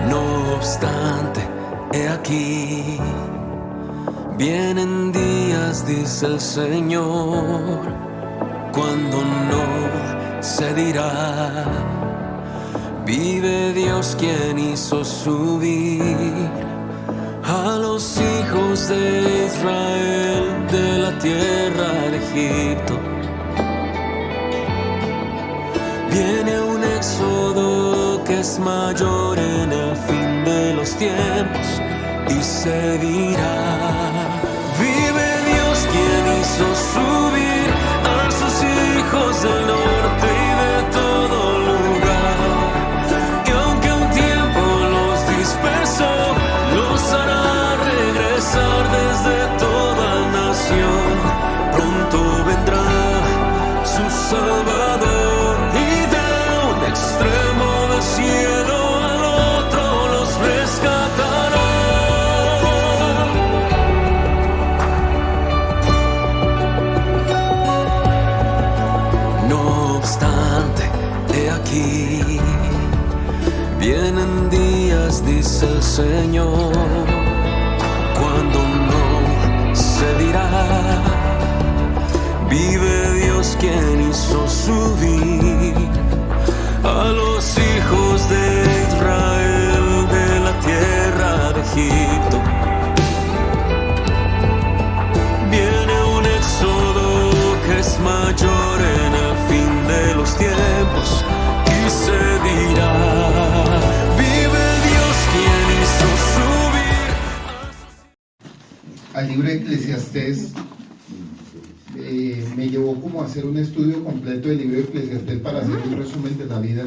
No obstante, he aquí, vienen días, dice el Señor, cuando no se dirá: vive Dios quien hizo subir a los hijos de Israel de la tierra de Egipto. Viene un éxodo que es mayor en el fin de los tiempos, y se dirá: vive Dios quien hizo subir a sus hijos del norte y de todo lugar. Y aunque un tiempo los dispersó, los hará regresar desde toda nación. Pronto vendrá su Salvador, y de un extremo del cielo al otro los rescatará. No obstante, he aquí, vienen días, dice el Señor, cuando no se dirá: vive Dios quien hizo subir a los hijos de Israel de la tierra de Egipto. Viene un éxodo que es mayor en el fin de los tiempos, y se dirá: vive Dios quien hizo subir. Al libro de Eclesiastés me llevó como a hacer un estudio completo del libro de Eclesiastés para hacer un resumen de la vida,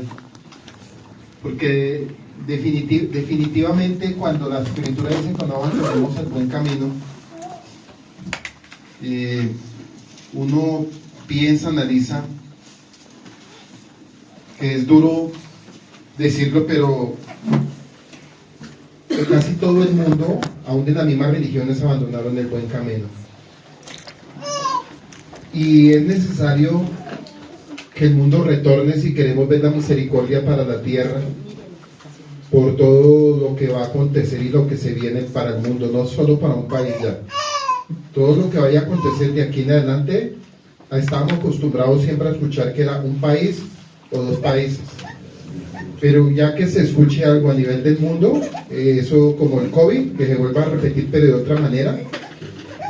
porque definitivamente cuando la Escritura dice que no abandonemos el buen camino, uno piensa, analiza, que es duro decirlo, pero casi todo el mundo, aún de las mismas religiones, abandonaron el buen camino. Y es necesario que el mundo retorne si queremos ver la misericordia para la tierra, por todo lo que va a acontecer y lo que se viene para el mundo, no solo para un país ya. Todo lo que vaya a acontecer de aquí en adelante, estábamos acostumbrados siempre a escuchar que era un país o dos países. Pero ya que se escuche algo a nivel del mundo, eso como el COVID, que se vuelva a repetir pero de otra manera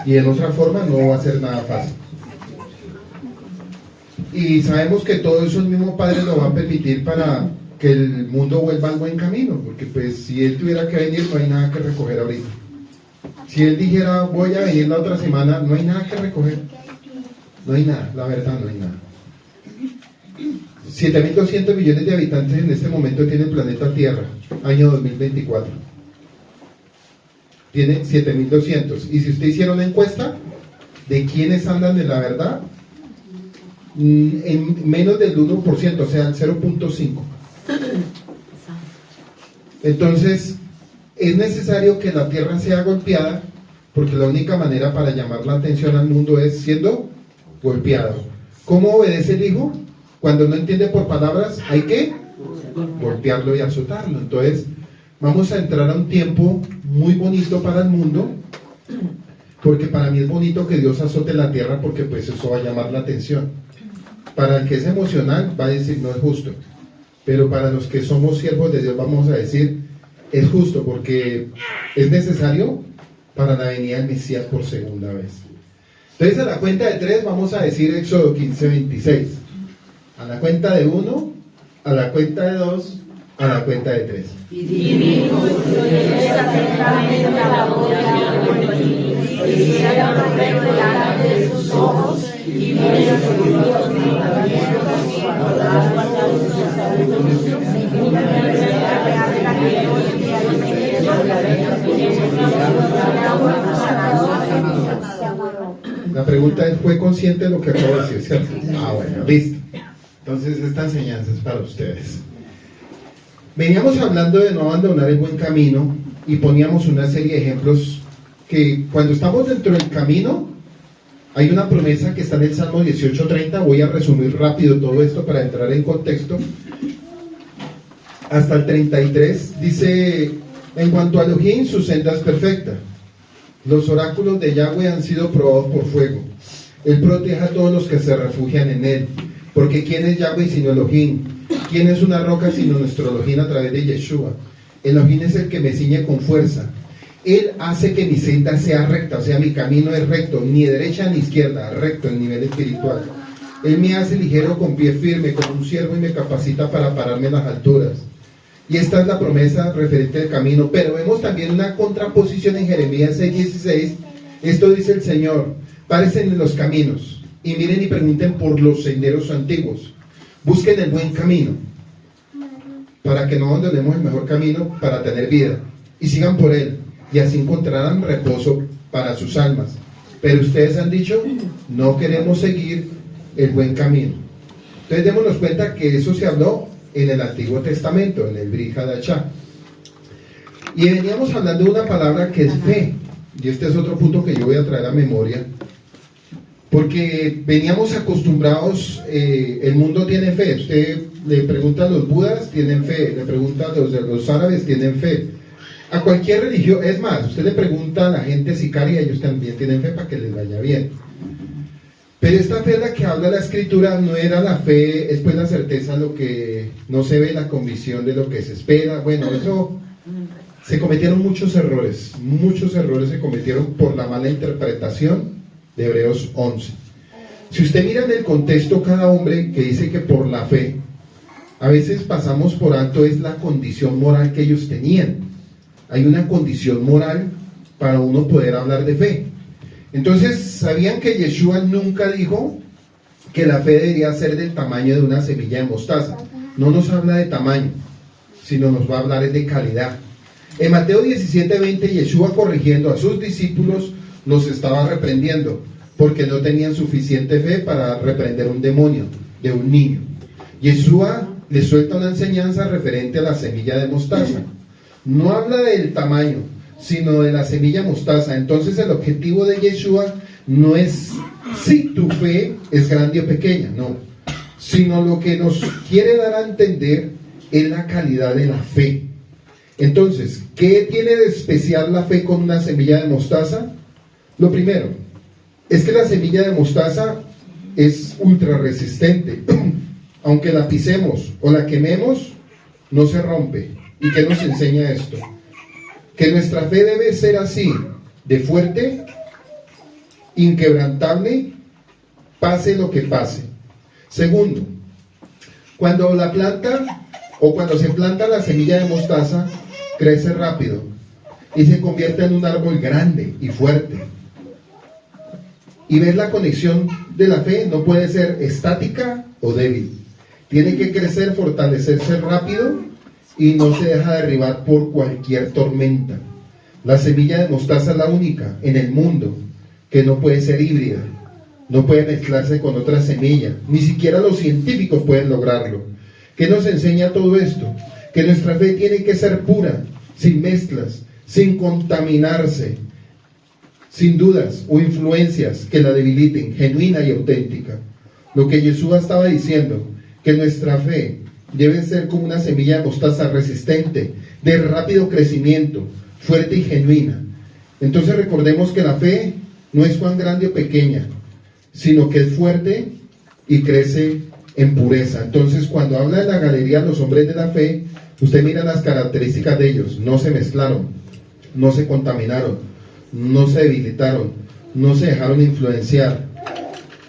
y en otra forma, no va a ser nada fácil. Y sabemos que todo eso el mismo Padre lo va a permitir para que el mundo vuelva al buen camino, porque pues si Él tuviera que venir, no hay nada que recoger ahorita. Si Él dijera voy a venir la otra semana, no hay nada que recoger. No hay nada, la verdad no hay nada. 7.200 millones de habitantes en este momento tiene el planeta Tierra, año 2024. Tiene 7.200. Y si usted hiciera una encuesta de quiénes andan en la verdad, en menos del 1%, o sea, el 0.5%. Entonces, es necesario que la tierra sea golpeada, porque la única manera para llamar la atención al mundo es siendo golpeado. ¿Cómo obedece el hijo? Cuando no entiende por palabras, hay que golpearlo y azotarlo. Entonces, vamos a entrar a un tiempo muy bonito para el mundo, porque para mí es bonito que Dios azote la tierra, porque pues eso va a llamar la atención. Para el que es emocional va a decir no es justo, pero para los que somos siervos de Dios vamos a decir es justo, porque es necesario para la venida del Mesías por segunda vez. Entonces a la cuenta de 3 vamos a decir Éxodo 15:26, a la cuenta de 1, a la cuenta de 2, a la cuenta de 3. Y dijo, acercamente la voz de Dios, y hiciera romper delante de sus ojos, y viera por Dios mi mandamientos, La pregunta es, ¿fue consciente de lo que acabo de decir, cierto? Ah, bueno, listo. Entonces esta enseñanza es para ustedes. Veníamos hablando de no abandonar el buen camino y poníamos una serie de ejemplos que cuando estamos dentro del camino hay una promesa que está en el Salmo 18:30. Voy a resumir rápido todo esto para entrar en contexto. hasta el 33, dice: en cuanto a Elohim, su senda es perfecta. Los oráculos de Yahweh han sido probados por fuego. Él protege a todos los que se refugian en él. Porque ¿quién es Yahweh sino Elohim? ¿Quién es una roca sino nuestro Elohim a través de Yeshua? Elohim es el que me ciñe con fuerza. Él hace que mi senda sea recta, o sea, mi camino es recto, ni derecha ni izquierda, recto en nivel espiritual. Él me hace ligero con pie firme, como un siervo, y me capacita para pararme en las alturas. Y esta es la promesa referente al camino. Pero vemos también una contraposición en Jeremías 6:16. Esto dice el Señor: párense en los caminos y miren y pregunten por los senderos antiguos. Busquen el buen camino, para que no abandonemos el mejor camino para tener vida, y sigan por él, y así encontrarán reposo para sus almas. Pero ustedes han dicho: no queremos seguir el buen camino. Entonces démonos cuenta que eso se habló en el Antiguo Testamento, en el Brit Hadashah. Y veníamos hablando de una palabra que es fe, y este es otro punto que yo voy a traer a memoria, porque veníamos acostumbrados, el mundo tiene fe. Usted le pregunta a los budas, tienen fe; le pregunta a los árabes, tienen fe; a cualquier religión, es más, usted le pregunta a la gente sicaria, ellos también tienen fe para que les vaya bien. Pero esta fe, la que habla la Escritura, no era la fe, es pues la certeza de lo que no se ve, la convicción de lo que se espera. Bueno, eso, se cometieron muchos errores se cometieron por la mala interpretación de Hebreos 11. Si usted mira en el contexto, cada hombre que dice que por la fe, a veces pasamos por alto es la condición moral que ellos tenían. Hay una condición moral para uno poder hablar de fe. Entonces, ¿sabían que Yeshua nunca dijo que la fe debería ser del tamaño de una semilla de mostaza? No nos habla de tamaño, sino nos va a hablar de calidad. En Mateo 17:20, Yeshua, corrigiendo a sus discípulos, los estaba reprendiendo porque no tenían suficiente fe para reprender un demonio de un niño. Yeshua les suelta una enseñanza referente a la semilla de mostaza. No habla del tamaño, sino de la semilla mostaza. Entonces el objetivo de Yeshua no es si tu fe es grande o pequeña, no, sino lo que nos quiere dar a entender es la calidad de la fe. Entonces, ¿qué tiene de especial la fe con una semilla de mostaza? Lo primero es que la semilla de mostaza es ultra resistente. Aunque la pisemos o la quememos, no se rompe. ¿Y qué nos enseña esto? Que nuestra fe debe ser así, de fuerte, inquebrantable, pase lo que pase. Segundo, cuando la planta o cuando se planta la semilla de mostaza, crece rápido y se convierte en un árbol grande y fuerte. Y ver la conexión de la fe no puede ser estática o débil. Tiene que crecer, fortalecerse rápido y no se deja derribar por cualquier tormenta. La semilla de mostaza es la única en el mundo que no puede ser híbrida, no puede mezclarse con otra semilla, ni siquiera los científicos pueden lograrlo. ¿Qué nos enseña todo esto? Que nuestra fe tiene que ser pura, sin mezclas, sin contaminarse, sin dudas o influencias que la debiliten, genuina y auténtica. Lo que Yeshua estaba diciendo, que nuestra fe debe ser como una semilla de mostaza resistente, de rápido crecimiento, fuerte y genuina. Entonces recordemos que la fe no es cuán grande o pequeña, sino que es fuerte y crece en pureza. Entonces, cuando habla de la galería los hombres de la fe, usted mira las características de ellos: no se mezclaron, no se contaminaron, no se debilitaron, no se dejaron influenciar.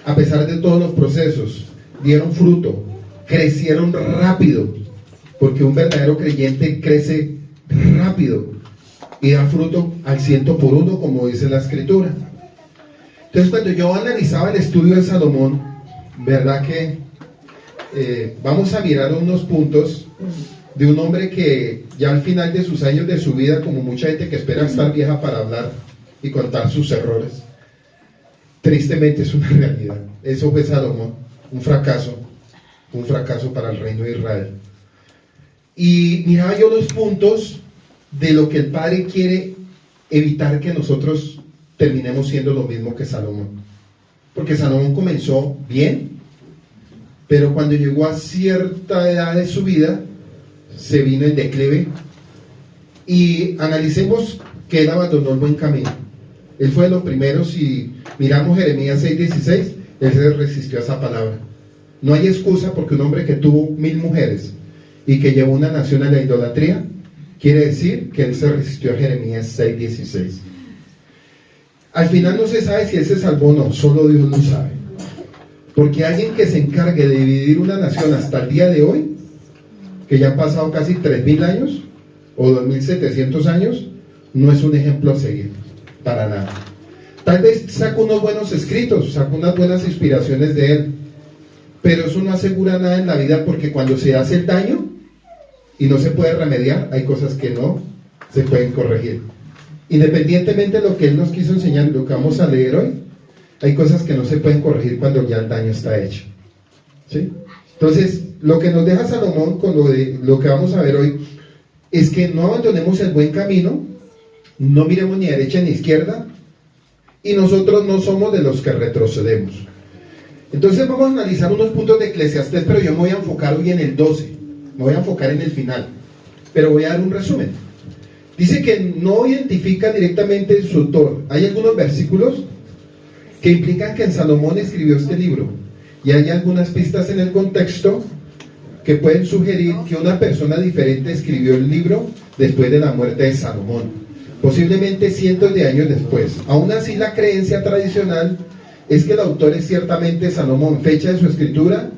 A pesar de todos los procesos, dieron fruto, crecieron rápido, porque un verdadero creyente crece rápido y da fruto al 100%, como dice la Escritura. Entonces, cuando yo analizaba el estudio de Salomón, verdad que vamos a mirar unos puntos de un hombre que ya al final de sus años de su vida, como mucha gente que espera estar vieja para hablar y contar sus errores, tristemente es una realidad. Eso fue Salomón, un fracaso para el reino de Israel. Y miraba yo los puntos de lo que el Padre quiere evitar que nosotros terminemos siendo lo mismo que Salomón. Porque Salomón comenzó bien, pero cuando llegó a cierta edad de su vida, se vino en declive, y analicemos que él abandonó el buen camino. Él fue de los primeros, si miramos Jeremías 6:16, él se resistió a esa palabra. No hay excusa porque un hombre que tuvo 1000 mujeres y que llevó una nación a la idolatría, quiere decir que él se resistió a Jeremías 6:16. Al final no se sabe si él se salvó o no, solo Dios lo sabe. Porque alguien que se encargue de dividir una nación hasta el día de hoy, que ya han pasado casi 3000 años o 2700 años, no es un ejemplo a seguir, para nada. Tal vez saca unos buenos escritos, saca unas buenas inspiraciones de él, pero eso no asegura nada en la vida, porque cuando se hace el daño y no se puede remediar, hay cosas que no se pueden corregir. Independientemente de lo que él nos quiso enseñar, lo que vamos a leer hoy, hay cosas que no se pueden corregir cuando ya el daño está hecho, ¿sí? Entonces, lo que nos deja Salomón con lo que vamos a ver hoy es que no abandonemos el buen camino, no miremos ni a derecha ni a izquierda, y nosotros no somos de los que retrocedemos. Entonces vamos a analizar unos puntos de Eclesiastés, pero yo me voy a enfocar hoy en el 12, me voy a enfocar en el final, pero voy a dar un resumen. Dice que no identifica directamente su autor. Hay algunos versículos que implican que Salomón escribió este libro, y hay algunas pistas en el contexto que pueden sugerir que una persona diferente escribió el libro después de la muerte de Salomón, posiblemente cientos de años después. Aún así, la creencia tradicional es que el autor es ciertamente Salomón, fecha de su escritura,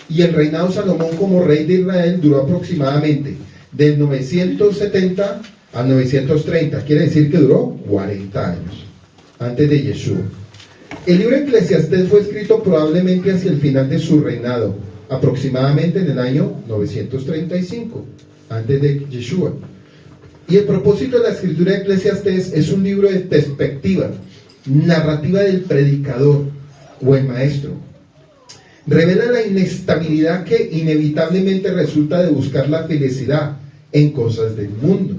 y el reinado de Salomón como rey de Israel duró aproximadamente del 970 a 930, quiere decir que duró 40 años antes de Yeshua. El libro de Eclesiastés fue escrito probablemente hacia el final de su reinado, aproximadamente en el año 935 antes de Yeshua. Y el propósito de la escritura de Eclesiastés es un libro de perspectiva, narrativa del predicador o el maestro. Revela la inestabilidad que inevitablemente resulta de buscar la felicidad en cosas del mundo.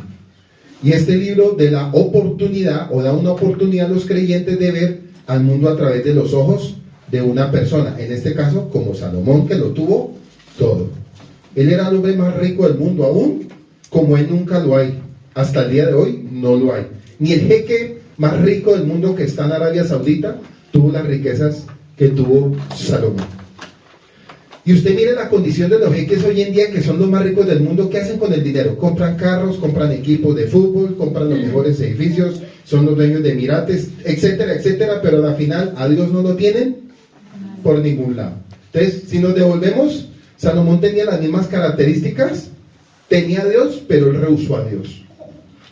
Y este libro de la oportunidad, o da una oportunidad a los creyentes de ver al mundo a través de los ojos de una persona, en este caso como Salomón, que lo tuvo todo. Él era el hombre más rico del mundo, aún como él nunca lo hay. Hasta el día de hoy no lo hay. Ni el jeque más rico del mundo, que está en Arabia Saudita, tuvo las riquezas que tuvo Salomón. Y usted mire la condición de los jeques hoy en día, que son los más ricos del mundo. ¿Qué hacen con el dinero? Compran carros, compran equipos de fútbol, compran los mejores edificios, son los dueños de Emirates, etcétera, etcétera, pero al final a Dios no lo tienen por ningún lado. Entonces, si nos devolvemos, Salomón tenía las mismas características, tenía a Dios, pero él rehusó a Dios.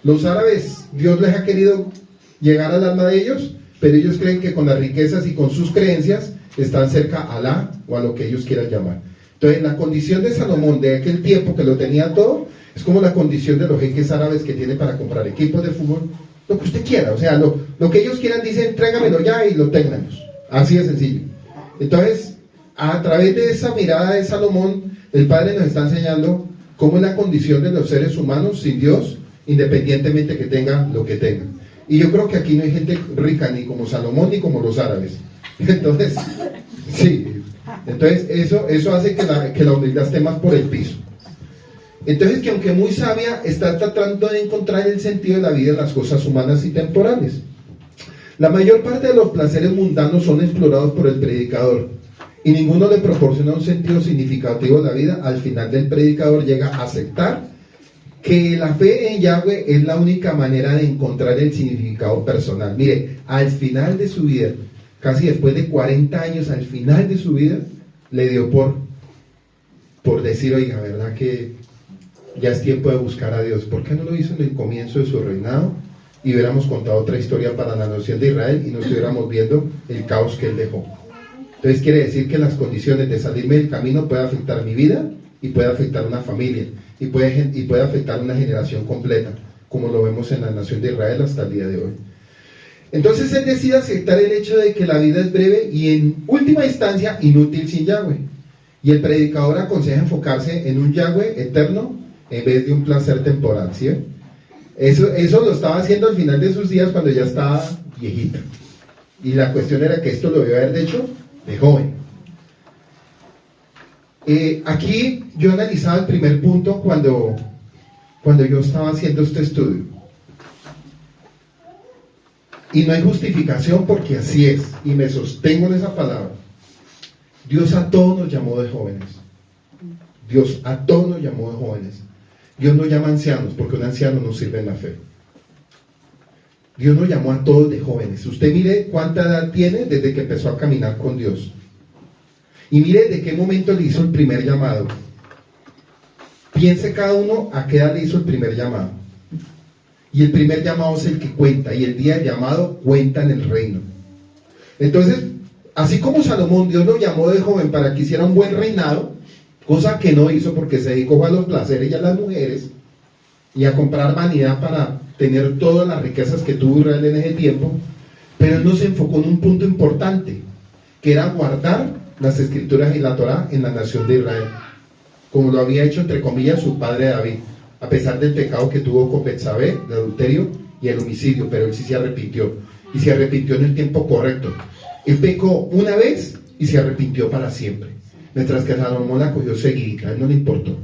Los árabes, Dios les ha querido llegar al alma de ellos, pero ellos creen que con las riquezas y con sus creencias están cerca a Alá o a lo que ellos quieran llamar. Entonces, la condición de Salomón de aquel tiempo, que lo tenía todo, es como la condición de los jeques árabes que tienen para comprar equipos de fútbol, lo que usted quiera, o sea, lo que ellos quieran, dicen, tráigamelo ya y lo tengamos. Así de sencillo. Entonces, a través de esa mirada de Salomón, el Padre nos está enseñando cómo es la condición de los seres humanos sin Dios, independientemente que tengan lo que tengan. Y yo creo que aquí no hay gente rica ni como Salomón ni como los árabes. Entonces, sí, entonces eso hace que la humildad esté más por el piso. Entonces, que aunque muy sabia, está tratando de encontrar el sentido de la vida en las cosas humanas y temporales. La mayor parte de los placeres mundanos son explorados por el predicador, y ninguno le proporciona un sentido significativo de la vida. Al final del predicador llega a aceptar que la fe en Yahweh es la única manera de encontrar el significado personal. Mire, al final de su vida, casi después de 40 años, al final de su vida, le dio por decir, oiga, ¿verdad que ya es tiempo de buscar a Dios? ¿Por qué no lo hizo en el comienzo de su reinado? Y hubiéramos contado otra historia para la nación de Israel y no estuviéramos viendo el caos que él dejó. Entonces quiere decir que las condiciones de salirme del camino puede afectar mi vida y puede afectar una familia y puede afectar una generación completa, como lo vemos en la nación de Israel hasta el día de hoy. Entonces él decide aceptar el hecho de que la vida es breve y en última instancia inútil sin Yahweh. Y el predicador aconseja enfocarse en un Yahweh eterno en vez de un placer temporal, ¿sí? Eso lo estaba haciendo al final de sus días, cuando ya estaba viejito. Y la cuestión era que esto lo debió haber hecho de joven. Aquí yo analizaba el primer punto cuando yo estaba haciendo este estudio. Y no hay justificación porque así es, y me sostengo en esa palabra. Dios a todos nos llamó de jóvenes. Dios a todos nos llamó de jóvenes. Dios no llama ancianos, porque un anciano no sirve en la fe. Dios nos llamó a todos de jóvenes. Usted mire cuánta edad tiene desde que empezó a caminar con Dios. Y mire de qué momento le hizo el primer llamado. Piense cada uno a qué edad le hizo el primer llamado. Y el primer llamado es el que cuenta, y el día del llamado cuenta en el reino. Entonces, así como Salomón, Dios lo llamó de joven para que hiciera un buen reinado, cosa que no hizo porque se dedicó a los placeres y a las mujeres, y a comprar vanidad para tener todas las riquezas que tuvo Israel en ese tiempo, pero él no se enfocó en un punto importante, que era guardar las escrituras y la Torá en la nación de Israel, como lo había hecho entre comillas su padre David, a pesar del pecado que tuvo con Betsabé, el adulterio y el homicidio, pero él sí se arrepintió, y se arrepintió en el tiempo correcto. Él pecó una vez y se arrepintió para siempre, mientras que Salomón la cogió seguidita, a él no le importó.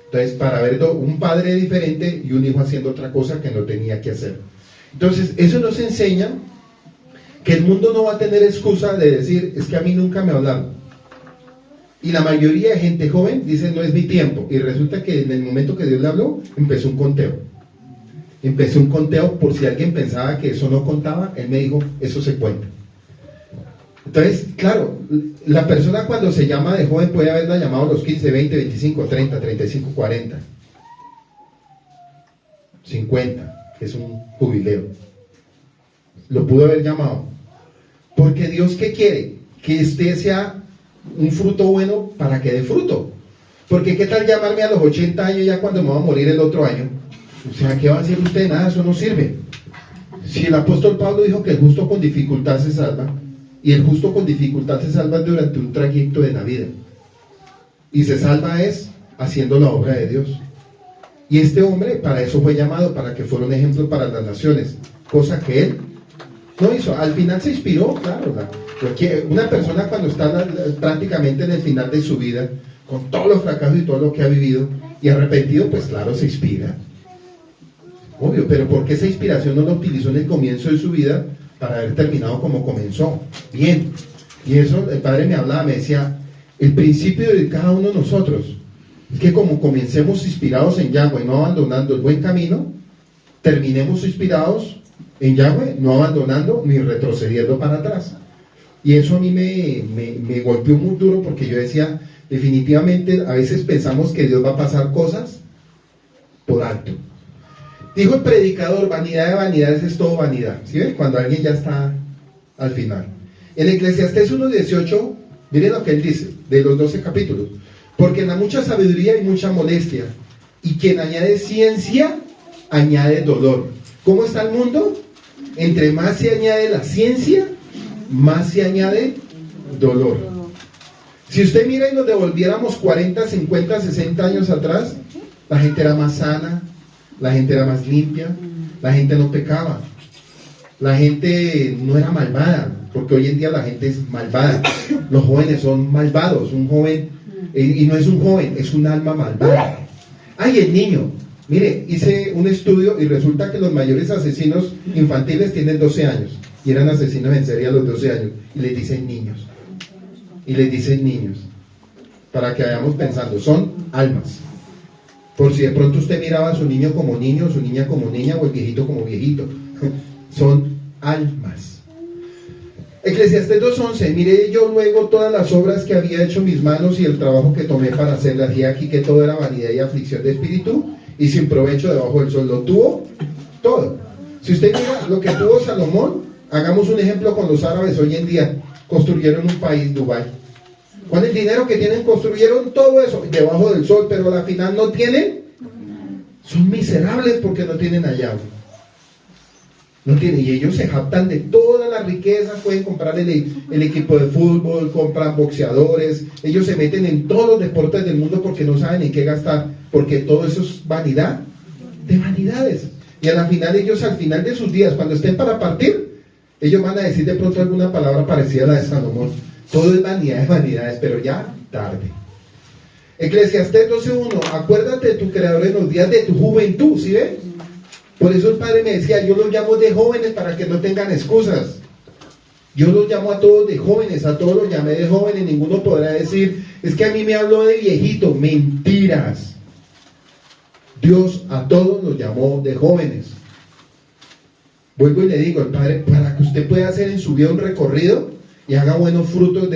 Entonces, para ver un padre diferente y un hijo haciendo otra cosa que no tenía que hacer. Entonces, eso nos enseña que el mundo no va a tener excusa de decir, es que a mí nunca me hablaron. Y la mayoría de gente joven dice, no es mi tiempo. Y resulta que en el momento que Dios le habló, empezó un conteo. Empezó un conteo por si alguien pensaba que eso no contaba. Él me dijo, eso se cuenta. Entonces, claro, la persona cuando se llama de joven puede haberla llamado a los 15, 20, 25, 30, 35, 40, 50, que es un jubileo. Lo pudo haber llamado. Porque Dios, ¿qué quiere? Que este sea un fruto bueno para que dé fruto. Porque ¿qué tal llamarme a los 80 años ya cuando me voy a morir el otro año? O sea, ¿qué va a hacer usted? Nada, eso no sirve. Si el apóstol Pablo dijo que el justo con dificultad se salva, y el justo con dificultad se salva durante un trayecto de la vida, y se salva es haciendo la obra de Dios. Y este hombre para eso fue llamado, para que fuera un ejemplo para las naciones, cosa que él no hizo. Al final se inspiró, claro, porque una persona cuando está prácticamente en el final de su vida, con todos los fracasos y todo lo que ha vivido, y arrepentido, pues claro, se inspira. Obvio, pero ¿por qué esa inspiración no la utilizó en el comienzo de su vida para haber terminado como comenzó? Bien. Y eso, el padre me hablaba, me decía, el principio de cada uno de nosotros es que como comencemos inspirados en Yahweh, no abandonando el buen camino, terminemos inspirados en Yahweh, no abandonando ni retrocediendo para atrás. Y eso a mí me golpeó muy duro, porque yo decía, definitivamente a veces pensamos que Dios va a pasar cosas por alto. Dijo el predicador, vanidad de vanidades es todo vanidad. ¿Sí ven? Cuando alguien ya está al final. En Eclesiastés 1:18, miren lo que él dice, de los 12 capítulos. Porque en la mucha sabiduría hay mucha molestia, y quien añade ciencia, añade dolor. ¿Cómo está el mundo? Entre más se añade la ciencia, más se añade dolor. Si usted mira y nos devolviéramos 40, 50, 60 años atrás, la gente era más sana, la gente era más limpia, la gente no pecaba, la gente no era malvada, porque hoy en día la gente es malvada. Los jóvenes son malvados. Un joven, y no es un joven, es un alma malvada. Ay, el niño. Mire, hice un estudio y resulta que los mayores asesinos infantiles tienen 12 años y eran asesinos en serie a los 12 años, y les dicen niños. Y les dicen niños, para que vayamos pensando, son almas. Por si de pronto usted miraba a su niño como niño, su niña como niña, o el viejito como viejito. Son almas. Eclesiastés 2:11, mire yo luego todas las obras que había hecho mis manos y el trabajo que tomé para hacerlas, y aquí que todo era vanidad y aflicción de espíritu, y sin provecho debajo del sol. Lo tuvo todo. Si usted mira lo que tuvo Salomón, hagamos un ejemplo con los árabes hoy en día. Construyeron un país, Dubái. Con el dinero que tienen construyeron todo eso debajo del sol, pero al final no tienen, son miserables porque no tienen allá. No tienen, y ellos se jactan de todas las riquezas, pueden comprar el equipo de fútbol, compran boxeadores, ellos se meten en todos los deportes del mundo porque no saben en qué gastar, porque todo eso es vanidad de vanidades. Y a la final ellos, al final de sus días, cuando estén para partir, ellos van a decir de pronto alguna palabra parecida a la de Salomón. Todo es vanidad de vanidades, pero ya tarde. Eclesiastés 12:1, acuérdate de tu Creador en los días de tu juventud, ¿sí ves? Por eso el Padre me decía, yo los llamo de jóvenes para que no tengan excusas. Yo los llamo a todos de jóvenes, a todos los llamé de jóvenes, ninguno podrá decir, es que a mí me habló de viejito. Mentiras. Dios a todos los llamó de jóvenes. Vuelvo y le digo al Padre, para que usted pueda hacer en su vida un recorrido y haga buenos frutos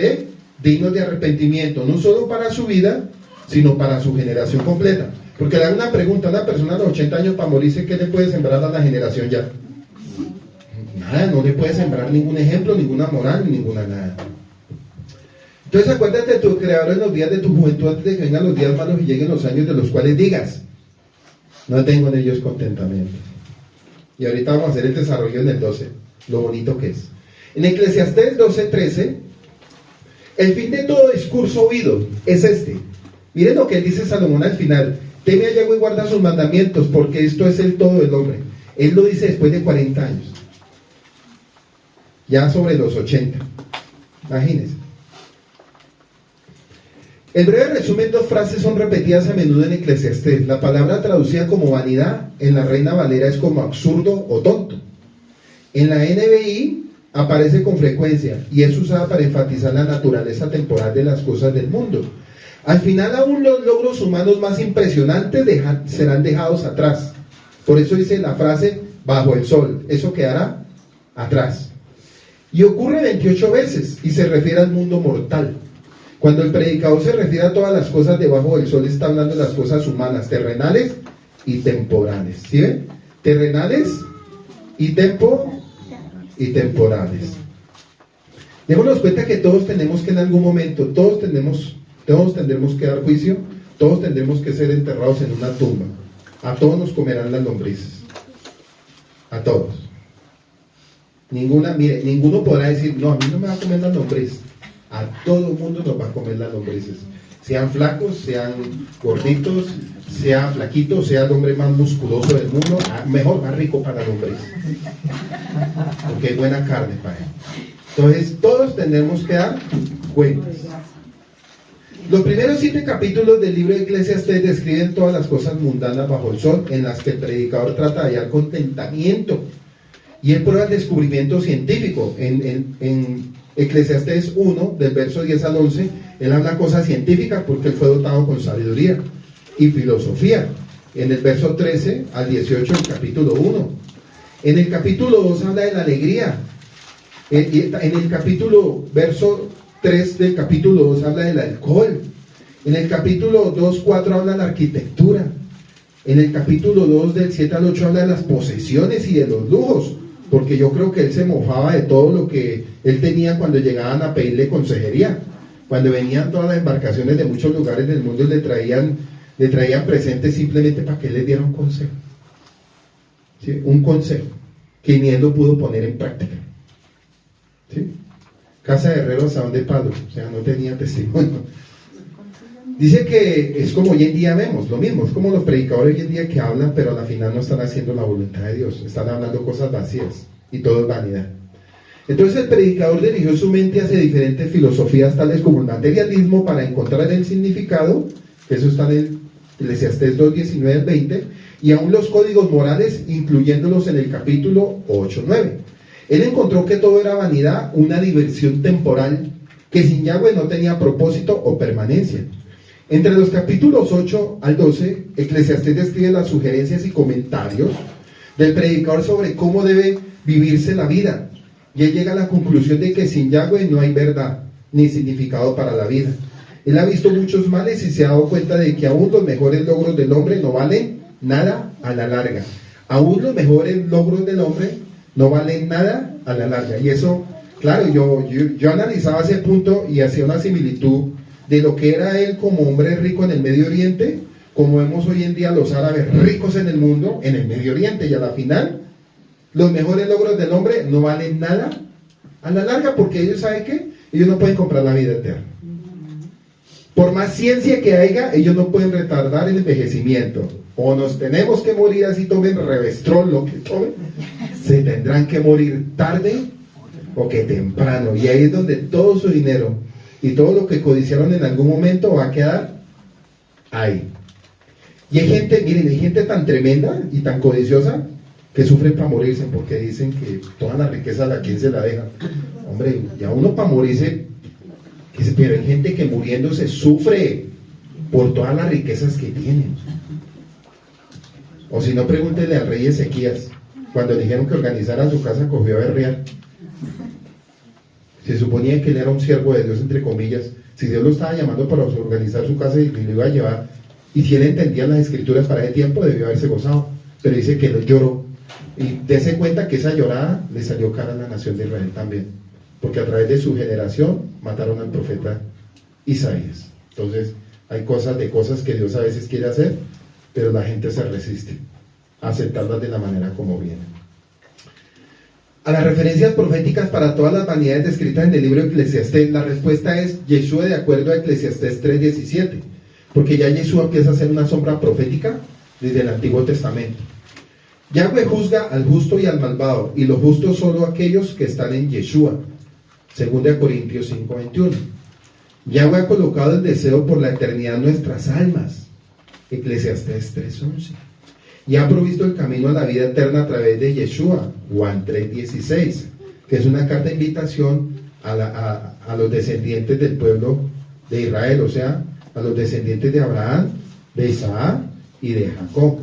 dignos de arrepentimiento, no solo para su vida, sino para su generación completa. Porque le hago una pregunta a una persona a los 80 años para morirse, ¿qué le puede sembrar a la generación ya? Nada, no le puede sembrar ningún ejemplo, ninguna moral, ninguna nada. Entonces acuérdate de tu Creador en los días de tu juventud, antes de que vengan los días malos y lleguen los años de los cuales digas, no tengo en ellos contentamiento. Y ahorita vamos a hacer el desarrollo en el 12, lo bonito que es. En Eclesiastés 12:13, el fin de todo discurso oído es este. Miren lo que dice Salomón al final, teme a Yahweh y guarda sus mandamientos, porque esto es el todo del hombre. Él lo dice después de 40 años. Ya sobre los 80. Imagínense. El breve resumen, dos frases son repetidas a menudo en Eclesiastés. La palabra traducida como vanidad en la Reina Valera es como absurdo o tonto. En la NBI aparece con frecuencia y es usada para enfatizar la naturaleza temporal de las cosas del mundo. Al final aún los logros humanos más impresionantes serán dejados atrás. Por eso dice la frase bajo el sol, eso quedará atrás. Y ocurre 28 veces y se refiere al mundo mortal. Cuando el predicador se refiere a todas las cosas debajo del sol, está hablando de las cosas humanas, terrenales y temporales. ¿Sí ven? Terrenales y temporales. Démonos cuenta que todos tenemos que en algún momento, todos tendremos que dar juicio, todos tendremos que ser enterrados en una tumba. A todos nos comerán las lombrices. A todos. Ninguno podrá decir, no, a mí no me va a comer las lombrices. A todo el mundo nos va a comer las lombrices. Sean flacos, sean gorditos, sea flaquito, sea el hombre más musculoso del mundo, mejor, más rico para la lombriz. Porque es buena carne para él. Entonces, todos tenemos que dar cuentas. Los primeros 7 capítulos del libro de Eclesiastés describen todas las cosas mundanas bajo el sol, en las que el predicador trata de hallar contentamiento. Y él prueba el descubrimiento científico. En Eclesiastés 1, del verso 10 al 11, él habla cosas científicas porque él fue dotado con sabiduría y filosofía. En el verso 13 al 18 del capítulo 1. En el capítulo 2 habla de la alegría. En el verso 3 del capítulo 2 habla del alcohol. En el capítulo 2:4 habla de la arquitectura. En el capítulo 2 del 7 al 8 habla de las posesiones y de los lujos, porque yo creo que él se mofaba de todo lo que él tenía cuando llegaban a pedirle consejería. Cuando venían todas las embarcaciones de muchos lugares del mundo, le traían presentes simplemente para que él les diera un consejo. ¿Sí? Un consejo que ni él lo pudo poner en práctica. ¿Sí? Casa de herrero asadón de palo, o sea, no tenía testimonio. Dice que es como hoy en día vemos, lo mismo, es como los predicadores hoy en día que hablan, pero a la final no están haciendo la voluntad de Dios, están hablando cosas vacías y todo es vanidad. Entonces el predicador dirigió su mente hacia diferentes filosofías tales como el materialismo para encontrar el significado, que eso está en Eclesiastés 2:19 al 20, y aún los códigos morales, incluyéndolos en el capítulo 8:9. Él encontró que todo era vanidad, una diversión temporal, que sin Yahweh no tenía propósito o permanencia. Entre los capítulos 8 al 12, Eclesiastés describe las sugerencias y comentarios del predicador sobre cómo debe vivirse la vida. Y él llega a la conclusión de que sin Yahweh no hay verdad ni significado para la vida. Él ha visto muchos males y se ha dado cuenta de que aún los mejores logros del hombre no valen nada a la larga. Aún los mejores logros del hombre no valen nada a la larga. Y eso, claro, yo analizaba ese punto y hacía una similitud de lo que era él como hombre rico en el Medio Oriente, como vemos hoy en día los árabes ricos en el mundo, en el Medio Oriente, y a la final, los mejores logros del hombre no valen nada a la larga, porque ellos saben que ellos no pueden comprar la vida eterna. Por más ciencia que haya, ellos no pueden retardar el envejecimiento. O nos tenemos que morir así, tomen Revestrol, lo que tomen, se tendrán que morir tarde o que temprano, y ahí es donde todo su dinero y todo lo que codiciaron en algún momento va a quedar hay. Y hay gente, miren, hay gente tan tremenda y tan codiciosa que sufren para morirse porque dicen que toda la riqueza a quien se la deja. Hombre, ya uno para morirse, pero hay gente que muriéndose sufre por todas las riquezas que tiene. O si no, pregúntele al rey Ezequías, cuando le dijeron que organizara su casa, cogió a berrear. Se suponía que él era un siervo de Dios, entre comillas. Si Dios lo estaba llamando para organizar su casa y lo iba a llevar, y si él entendía las escrituras para ese tiempo, debió haberse gozado. Pero dice que él lloró. Y dése cuenta que esa llorada le salió cara a la nación de Israel también. Porque a través de su generación mataron al profeta Isaías. Entonces, hay cosas que Dios a veces quiere hacer, pero la gente se resiste a aceptarlas de la manera como vienen. A las referencias proféticas para todas las vanidades descritas en el libro de Eclesiastés, la respuesta es Yeshua, de acuerdo a Eclesiastés 3:17, porque ya Yeshua empieza a ser una sombra profética desde el Antiguo Testamento. Yahweh juzga al justo y al malvado, y los justos solo aquellos que están en Yeshua, 2 Corintios 5:21. Yahweh ha colocado el deseo por la eternidad en nuestras almas, Eclesiastés 3:11. Y ha provisto el camino a la vida eterna a través de Yeshua, Juan 3:16, que es una carta de invitación a los descendientes del pueblo de Israel, o sea, a los descendientes de Abraham, de Isaac y de Jacob.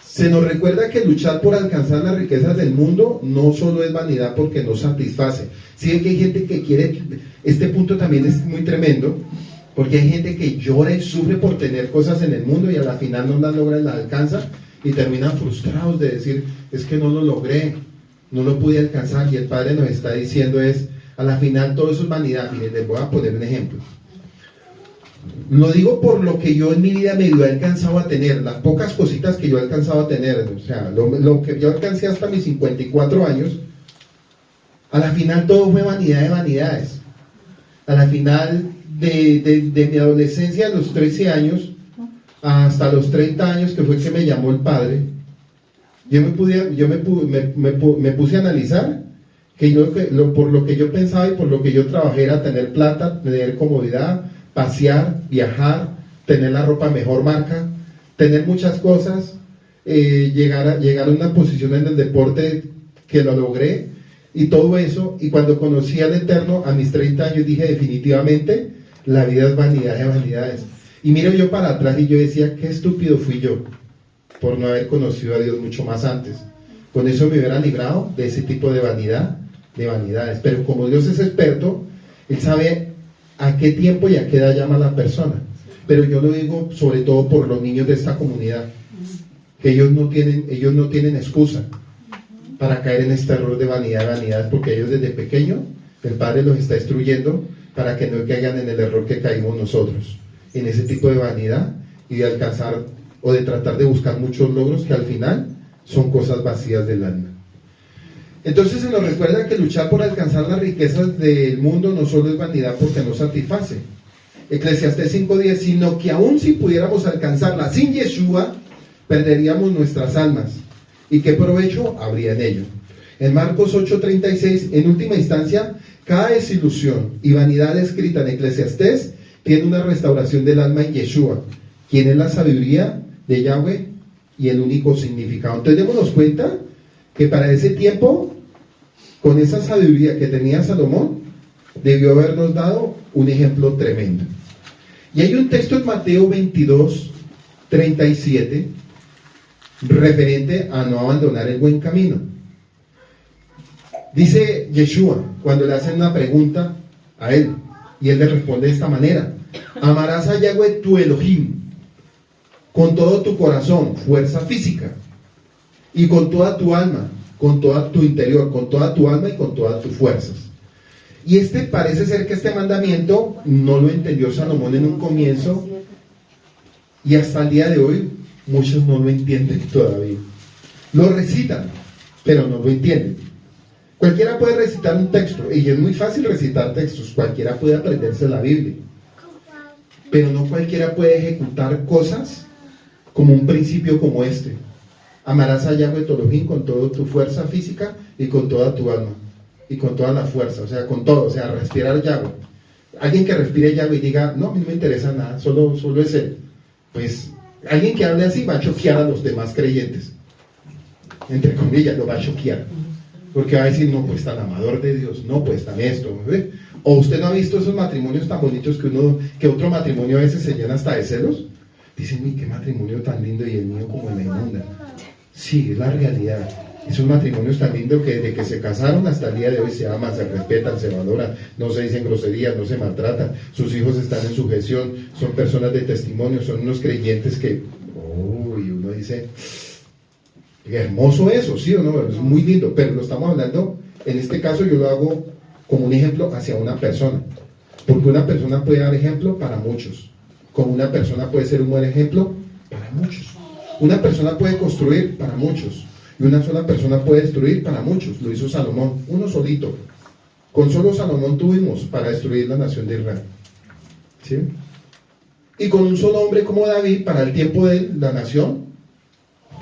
Se nos recuerda que luchar por alcanzar las riquezas del mundo no solo es vanidad porque no satisface. Sí, es que hay gente que quiere, este punto también es muy tremendo, porque hay gente que llora y sufre por tener cosas en el mundo y a la final no las logra y las alcanza y terminan frustrados de decir, es que no lo logré, no lo pude alcanzar. Y el Padre nos está diciendo a la final todo eso es vanidad. Miren, les voy a poner un ejemplo. Lo digo por lo que yo en mi vida medio he alcanzado a tener, las pocas cositas que yo he alcanzado a tener, o sea, lo que yo alcancé hasta mis 54 años, a la final todo fue vanidad de vanidades. A la final de mi adolescencia, a los 13 años, hasta los 30 años, que fue que me llamó el Padre, yo me puse a analizar que por lo que yo pensaba y por lo que yo trabajé era tener plata, tener comodidad, pasear, viajar, tener la ropa mejor marca, tener muchas cosas, llegar a una posición en el deporte que lo logré y todo eso. Y cuando conocí al Eterno a mis 30 años dije definitivamente la vida es vanidad de vanidades. Y miro yo para atrás y yo decía, qué estúpido fui yo por no haber conocido a Dios mucho más antes. Con eso me hubiera librado de ese tipo de vanidad, de vanidades. Pero como Dios es experto, Él sabe a qué tiempo y a qué edad llama a la persona. Pero yo lo digo sobre todo por los niños de esta comunidad, que ellos no tienen excusa para caer en este error de vanidades, porque ellos desde pequeño el Padre los está instruyendo para que no caigan en el error que caímos nosotros, en ese tipo de vanidad y de alcanzar o de tratar de buscar muchos logros que al final son cosas vacías del alma. Entonces se nos recuerda que luchar por alcanzar las riquezas del mundo no solo es vanidad porque no satisface. Eclesiastés 5:10, sino que aún si pudiéramos alcanzarla sin Yeshua, perderíamos nuestras almas. ¿Y qué provecho habría en ello? En Marcos 8:36, en última instancia, cada desilusión y vanidad escrita en Eclesiastés tiene una restauración del alma en Yeshua, quien es la sabiduría de Yahweh y el único significado. Entonces démonos cuenta que para ese tiempo, con esa sabiduría que tenía Salomón, debió habernos dado un ejemplo tremendo. Y hay un texto en Mateo 22:37 referente a no abandonar el buen camino. Dice Yeshua, cuando le hacen una pregunta a él, y él le responde de esta manera: amarás a Yahweh tu Elohim con todo tu corazón, fuerza física, y con toda tu alma, con todo tu interior, con toda tu alma y con todas tus fuerzas. Y parece ser que este mandamiento no lo entendió Salomón en un comienzo, y hasta el día de hoy muchos no lo entienden todavía. Lo recitan, pero no lo entienden. Cualquiera puede recitar un texto, y es muy fácil recitar textos, cualquiera puede aprenderse la Biblia, pero no cualquiera puede ejecutar cosas como un principio como este: amarás a Yahweh tu Elohim con toda tu fuerza física y con toda tu alma y con toda la fuerza, o sea, con todo, o sea, respirar Yahweh, Alguien que respire llave y diga, no, a mí no me interesa nada, solo es él. Pues alguien que hable así va a choquear a los demás creyentes. Entre comillas, lo va a choquear. Porque va a decir, no, pues tan amador de Dios, no, pues tan esto. ¿Ve? O usted no ha visto esos matrimonios tan bonitos que otro matrimonio a veces se llena hasta de celos. Dicen, uy, qué matrimonio tan lindo y el mío como en la inmunda. Sí, es la realidad. Esos matrimonios tan lindos que desde que se casaron hasta el día de hoy se aman, se respetan, se valoran, no se dicen groserías, no se maltratan, sus hijos están en sujeción, son personas de testimonio, son unos creyentes que, y uno dice, hermoso eso, ¿sí o no? Es muy lindo, pero lo estamos hablando, en este caso yo lo hago como un ejemplo hacia una persona, porque una persona puede dar ejemplo para muchos, como una persona puede ser un buen ejemplo para muchos, una persona puede construir para muchos, y una sola persona puede destruir para muchos. Lo hizo Salomón, uno solito. Con solo Salomón tuvimos para destruir la nación de Israel. ¿Sí? Y con un solo hombre como David, para el tiempo de la nación,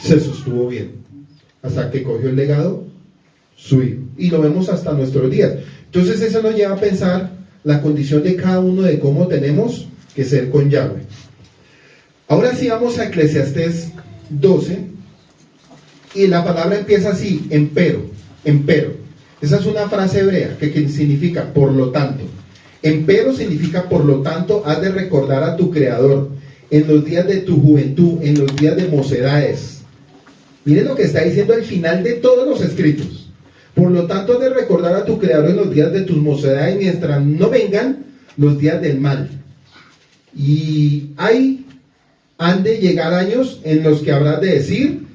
se sostuvo bien. Hasta que cogió el legado su hijo. Y lo vemos hasta nuestros días. Entonces eso nos lleva a pensar la condición de cada uno de cómo tenemos que ser con Yahweh. Ahora sí vamos a Eclesiastés 12. Y la palabra empieza así, empero. Esa es una frase hebrea que significa por lo tanto. Empero significa por lo tanto, has de recordar a tu Creador en los días de tu juventud, en los días de mocedades. Miren lo que está diciendo al final de todos los escritos. Por lo tanto, has de recordar a tu Creador en los días de tus mocedades, mientras no vengan los días del mal. Y han de llegar años en los que habrás de decir,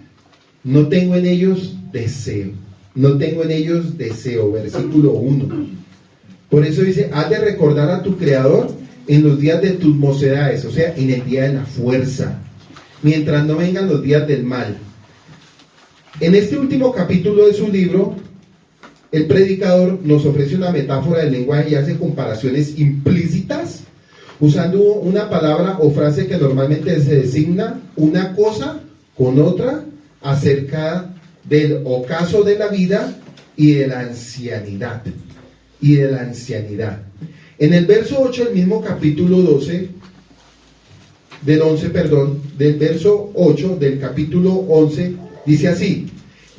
no tengo en ellos deseo. No tengo en ellos deseo. Versículo 1. Por eso dice, has de recordar a tu Creador en los días de tus mocedades, o sea, en el día de la fuerza, mientras no vengan los días del mal. En este último capítulo de su libro, el predicador nos ofrece una metáfora del lenguaje y hace comparaciones implícitas, usando una palabra o frase que normalmente se designa una cosa con otra, acerca del ocaso de la vida y de la ancianidad. En el verso 8 del mismo capítulo 12, del verso 8 del capítulo 11, dice así,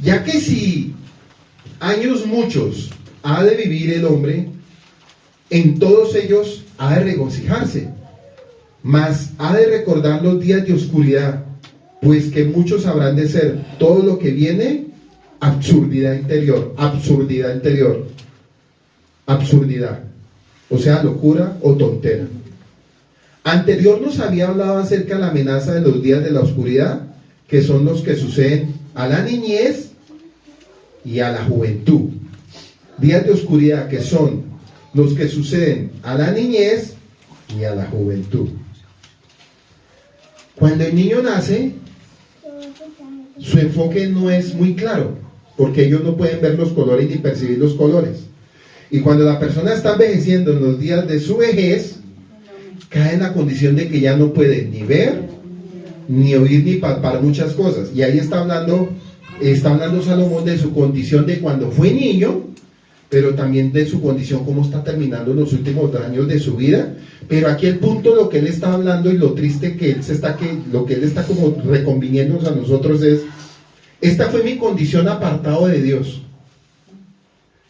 ya que si años muchos ha de vivir el hombre, en todos ellos ha de regocijarse, mas ha de recordar los días de oscuridad, pues que muchos habrán de ser todo lo que viene absurdidad interior, o sea, locura o tontera. Anterior nos había hablado acerca de la amenaza de los días de la oscuridad, que son los que suceden a la niñez y a la juventud. Días de oscuridad que son los que suceden a la niñez y a la juventud. Cuando el niño nace, su enfoque no es muy claro, porque ellos no pueden ver los colores ni percibir los colores. Y cuando la persona está envejeciendo en los días de su vejez, cae en la condición de que ya no puede ni ver, ni oír, ni palpar muchas cosas. Y ahí está hablando Salomón de su condición de cuando fue niño, pero también de su condición como está terminando los últimos años de su vida. Pero aquí el punto, lo que él está hablando y lo triste que lo que él está como reconviniéndonos a nosotros es, esta fue mi condición apartado de Dios.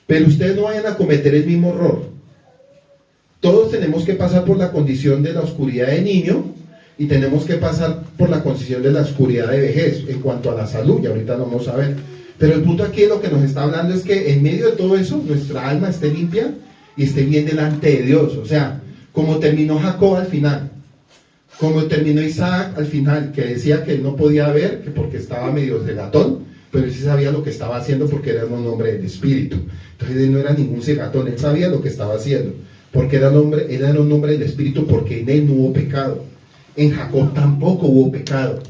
Pero ustedes no vayan a cometer el mismo error. Todos tenemos que pasar por la condición de la oscuridad de niño y tenemos que pasar por la condición de la oscuridad de vejez en cuanto a la salud, y ahorita lo vamos a ver. Pero el punto aquí lo que nos está hablando es que en medio de todo eso, nuestra alma esté limpia y esté bien delante de Dios. O sea, como terminó Jacob al final, como terminó Isaac al final, que decía que él no podía ver, que porque estaba medio cegatón, pero él sí sabía lo que estaba haciendo porque era un hombre del espíritu. Entonces él no era ningún cegatón, él sabía lo que estaba haciendo, porque él era un hombre del espíritu, porque en él no hubo pecado. En Jacob tampoco hubo pecado,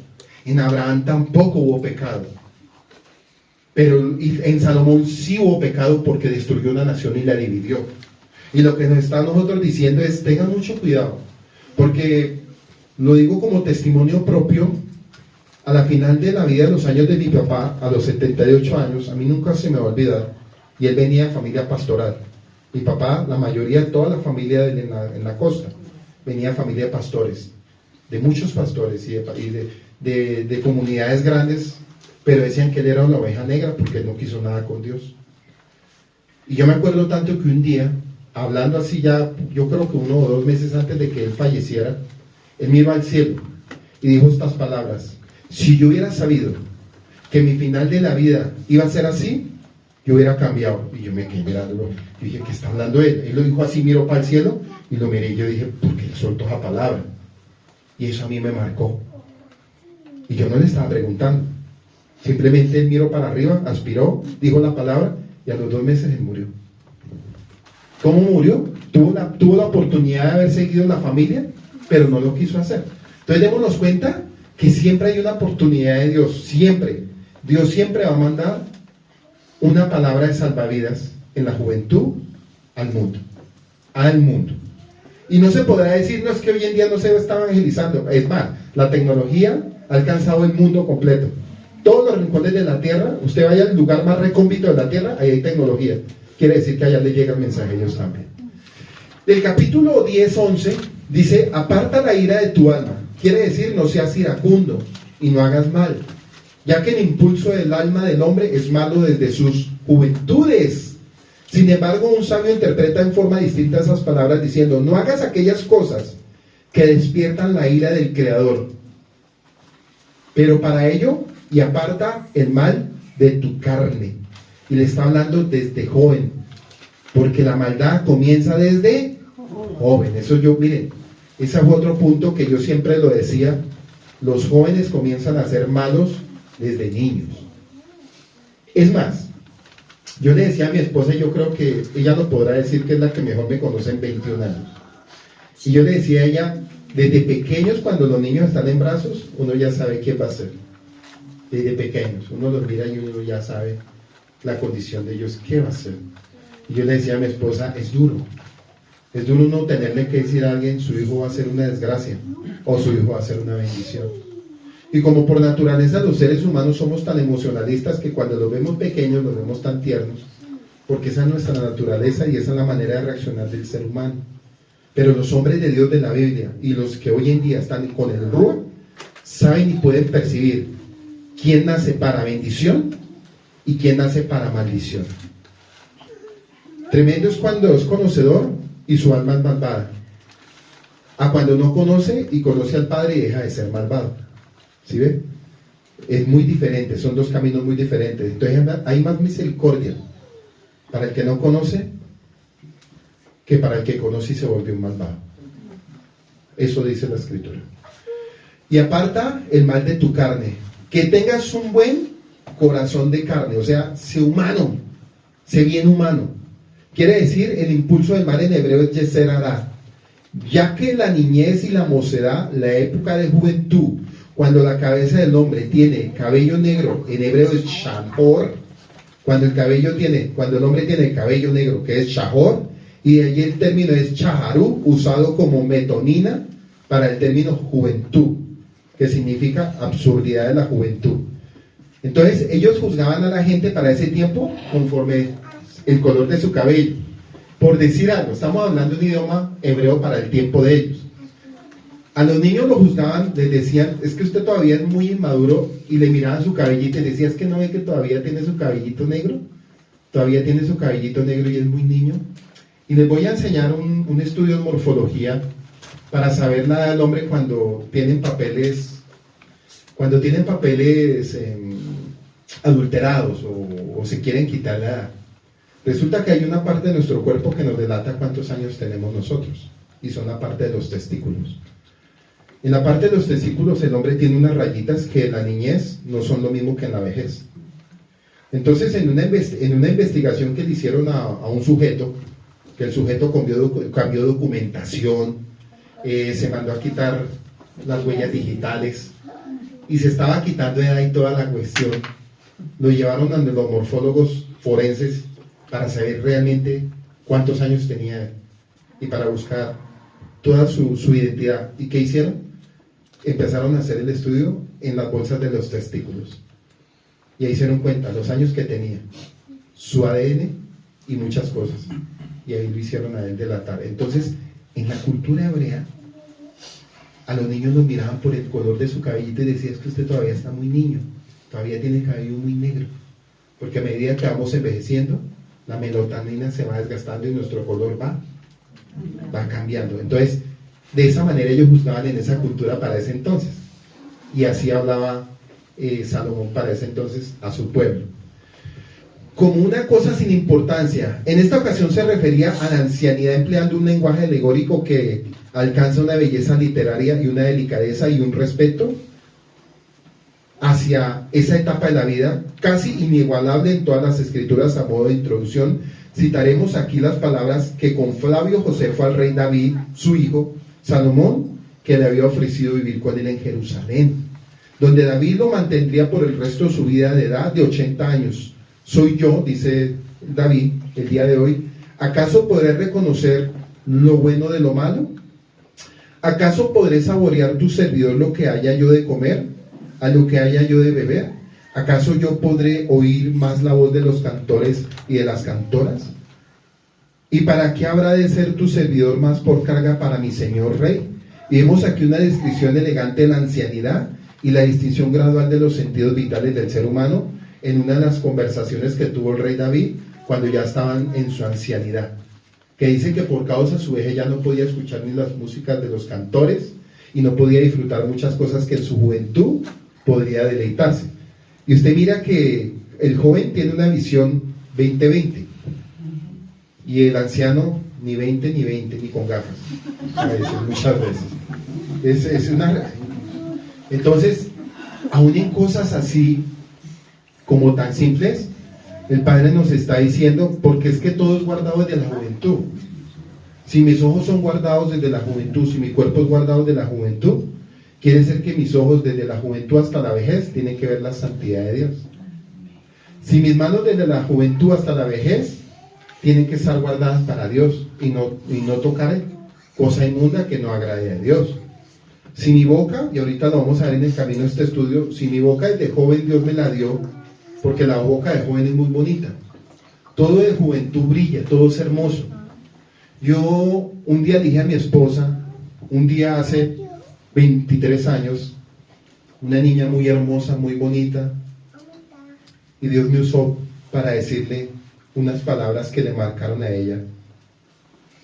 en Abraham tampoco hubo pecado, pero en Salomón sí hubo pecado porque destruyó una nación y la dividió. Y lo que nos está nosotros diciendo es, tengan mucho cuidado, porque lo digo como testimonio propio. A la final de la vida, de los años de mi papá, a los 78 años, a mí nunca se me va a olvidar, y él venía de familia pastoral, Mi papá, la mayoría, toda la familia de él en la costa, venía familia de pastores, de muchos pastores y de comunidades grandes, pero decían que él era una oveja negra porque él no quiso nada con Dios. Y yo me acuerdo tanto que un día, hablando así ya, yo creo que 1 o 2 meses antes de que él falleciera, él miró al cielo y dijo estas palabras: si yo hubiera sabido que mi final de la vida iba a ser así, yo hubiera cambiado. Y yo me quedé mirándolo, y dije, ¿qué está hablando él? Él lo dijo así, miró para el cielo, y lo miré, y yo dije, ¿por qué él soltó esa palabra? Y eso a mí me marcó. Y yo no le estaba preguntando, simplemente él miró para arriba, aspiró, dijo la palabra, y a los 2 meses él murió. ¿Cómo murió? Tuvo la oportunidad de haber seguido la familia, pero no lo quiso hacer. Entonces démonos cuenta que siempre hay una oportunidad de Dios, siempre. Dios siempre va a mandar una palabra de salvavidas en la juventud al mundo. Y no se podrá decir, no, es que hoy en día no se está evangelizando. Es más, la tecnología ha alcanzado el mundo completo. Todos los rincones de la tierra, usted vaya al lugar más recóndito de la tierra, ahí hay tecnología. Quiere decir que allá le llega el mensaje a ellos también. Del capítulo 10-11 dice, aparta la ira de tu alma. Quiere decir, no seas iracundo y no hagas mal, ya que el impulso del alma del hombre es malo desde sus juventudes. Sin embargo, un sabio interpreta en forma distinta esas palabras diciendo, no hagas aquellas cosas que despiertan la ira del Creador, pero para ello, y aparta el mal de tu carne. Y le está hablando desde joven, porque la maldad comienza desde joven. Eso miren, ese fue otro punto que yo siempre lo decía, los jóvenes comienzan a ser malos desde niños. Es más, yo le decía a mi esposa, y yo creo que ella lo podrá decir, que es la que mejor me conoce en 21 años, y yo le decía a ella, desde pequeños, cuando los niños están en brazos, uno ya sabe qué va a hacer. Desde pequeños, uno los mira y uno ya sabe la condición de ellos, qué va a hacer. Y yo le decía a mi esposa, es duro uno tenerle que decir a alguien, su hijo va a ser una desgracia, o su hijo va a ser una bendición. Y como por naturaleza los seres humanos somos tan emocionalistas que cuando los vemos pequeños, los vemos tan tiernos, porque esa es nuestra naturaleza y esa es la manera de reaccionar del ser humano. Pero los hombres de Dios de la Biblia y los que hoy en día están con el Ruach, saben y pueden percibir quién nace para bendición y quién nace para maldición. Tremendo es cuando es conocedor y su alma es malvada, a cuando no conoce y conoce al Padre y deja de ser malvado. ¿Sí ve? Es muy diferente, son 2 caminos muy diferentes. Entonces hay más misericordia para el que no conoce que para el que conoce y se volvió un malvado. Eso dice la Escritura. Y aparta el mal de tu carne, que tengas un buen corazón de carne, o sea, sé humano, sé bien humano. Quiere decir, el impulso del mal en hebreo es yeser hará, ya que la niñez y la mocedad, la época de juventud, cuando la cabeza del hombre tiene cabello negro, en hebreo es shahor, cuando el hombre tiene cabello negro, que es shahor, y de allí el término es chaharú, usado como metonina para el término juventud, que significa absurdidad de la juventud. Entonces ellos juzgaban a la gente para ese tiempo conforme el color de su cabello. Por decir algo, estamos hablando un idioma hebreo para el tiempo de ellos. A los niños lo juzgaban, les decían, es que usted todavía es muy inmaduro, y le miraban su cabellito y le decían, es que no ve que todavía tiene su cabellito negro, todavía tiene su cabellito negro y es muy niño. Y les voy a enseñar un estudio de morfología para saber nada del hombre cuando tienen papeles adulterados o se quieren quitar la edad. Resulta que hay una parte de nuestro cuerpo que nos delata cuántos años tenemos nosotros, y son la parte de los testículos. En la parte de los testículos el hombre tiene unas rayitas que en la niñez no son lo mismo que en la vejez. Entonces en una investigación que le hicieron a un sujeto, que el sujeto cambió documentación, se mandó a quitar las huellas digitales y se estaba quitando de ahí toda la cuestión, lo llevaron a los morfólogos forenses para saber realmente cuántos años tenía él y para buscar toda su identidad. ¿Y qué hicieron? Empezaron a hacer el estudio en las bolsas de los testículos y ahí se dieron cuenta los años que tenía, su ADN y muchas cosas. Y ahí lo hicieron a él delatar. Entonces, en la cultura hebrea, a los niños los miraban por el color de su cabellito y decían: es que usted todavía está muy niño, todavía tiene el cabello muy negro. Porque a medida que vamos envejeciendo, la melatonina se va desgastando y nuestro color va cambiando. Entonces, de esa manera ellos juzgaban en esa cultura para ese entonces. Y así hablaba Salomón para ese entonces a su pueblo. Como una cosa sin importancia. En esta ocasión se refería a la ancianidad empleando un lenguaje alegórico que alcanza una belleza literaria y una delicadeza y un respeto hacia esa etapa de la vida casi inigualable en todas las escrituras. A modo de introducción, citaremos aquí las palabras que con Flavio Josefo al rey David, su hijo, Salomón, que le había ofrecido vivir con él en Jerusalén, donde David lo mantendría por el resto de su vida de edad de 80 años. Soy yo, dice David, el día de hoy, ¿acaso podré reconocer lo bueno de lo malo? ¿Acaso podré saborear tu servidor lo que haya yo de comer, a lo que haya yo de beber? ¿Acaso yo podré oír más la voz de los cantores y de las cantoras? ¿Y para qué habrá de ser tu servidor más por carga para mi señor rey? Y vemos aquí una descripción elegante de la ancianidad y la distinción gradual de los sentidos vitales del ser humano en una de las conversaciones que tuvo el rey David cuando ya estaban en su ancianidad, que dice que por causa de su vejez ya no podía escuchar ni las músicas de los cantores y no podía disfrutar muchas cosas que en su juventud podría deleitarse. Y usted mira que el joven tiene una visión 20-20 y el anciano ni 20 ni 20, ni con gafas, a veces, muchas veces. Es una... Entonces, aún en cosas así como tan simples, el Padre nos está diciendo, porque es que todo es guardado desde la juventud. Si mis ojos son guardados desde la juventud, si mi cuerpo es guardado desde la juventud, quiere decir que mis ojos desde la juventud hasta la vejez tienen que ver la santidad de Dios. Si mis manos desde la juventud hasta la vejez tienen que estar guardadas para Dios y no tocar cosa inmunda que no agrade a Dios. Si mi boca, y ahorita lo vamos a ver en el camino de este estudio, si mi boca desde joven Dios me la dio, porque la boca de joven es muy bonita, todo de juventud brilla, todo es hermoso. Yo un día dije a mi esposa, un día hace 23 años, una niña muy hermosa, muy bonita, y Dios me usó para decirle unas palabras que le marcaron a ella,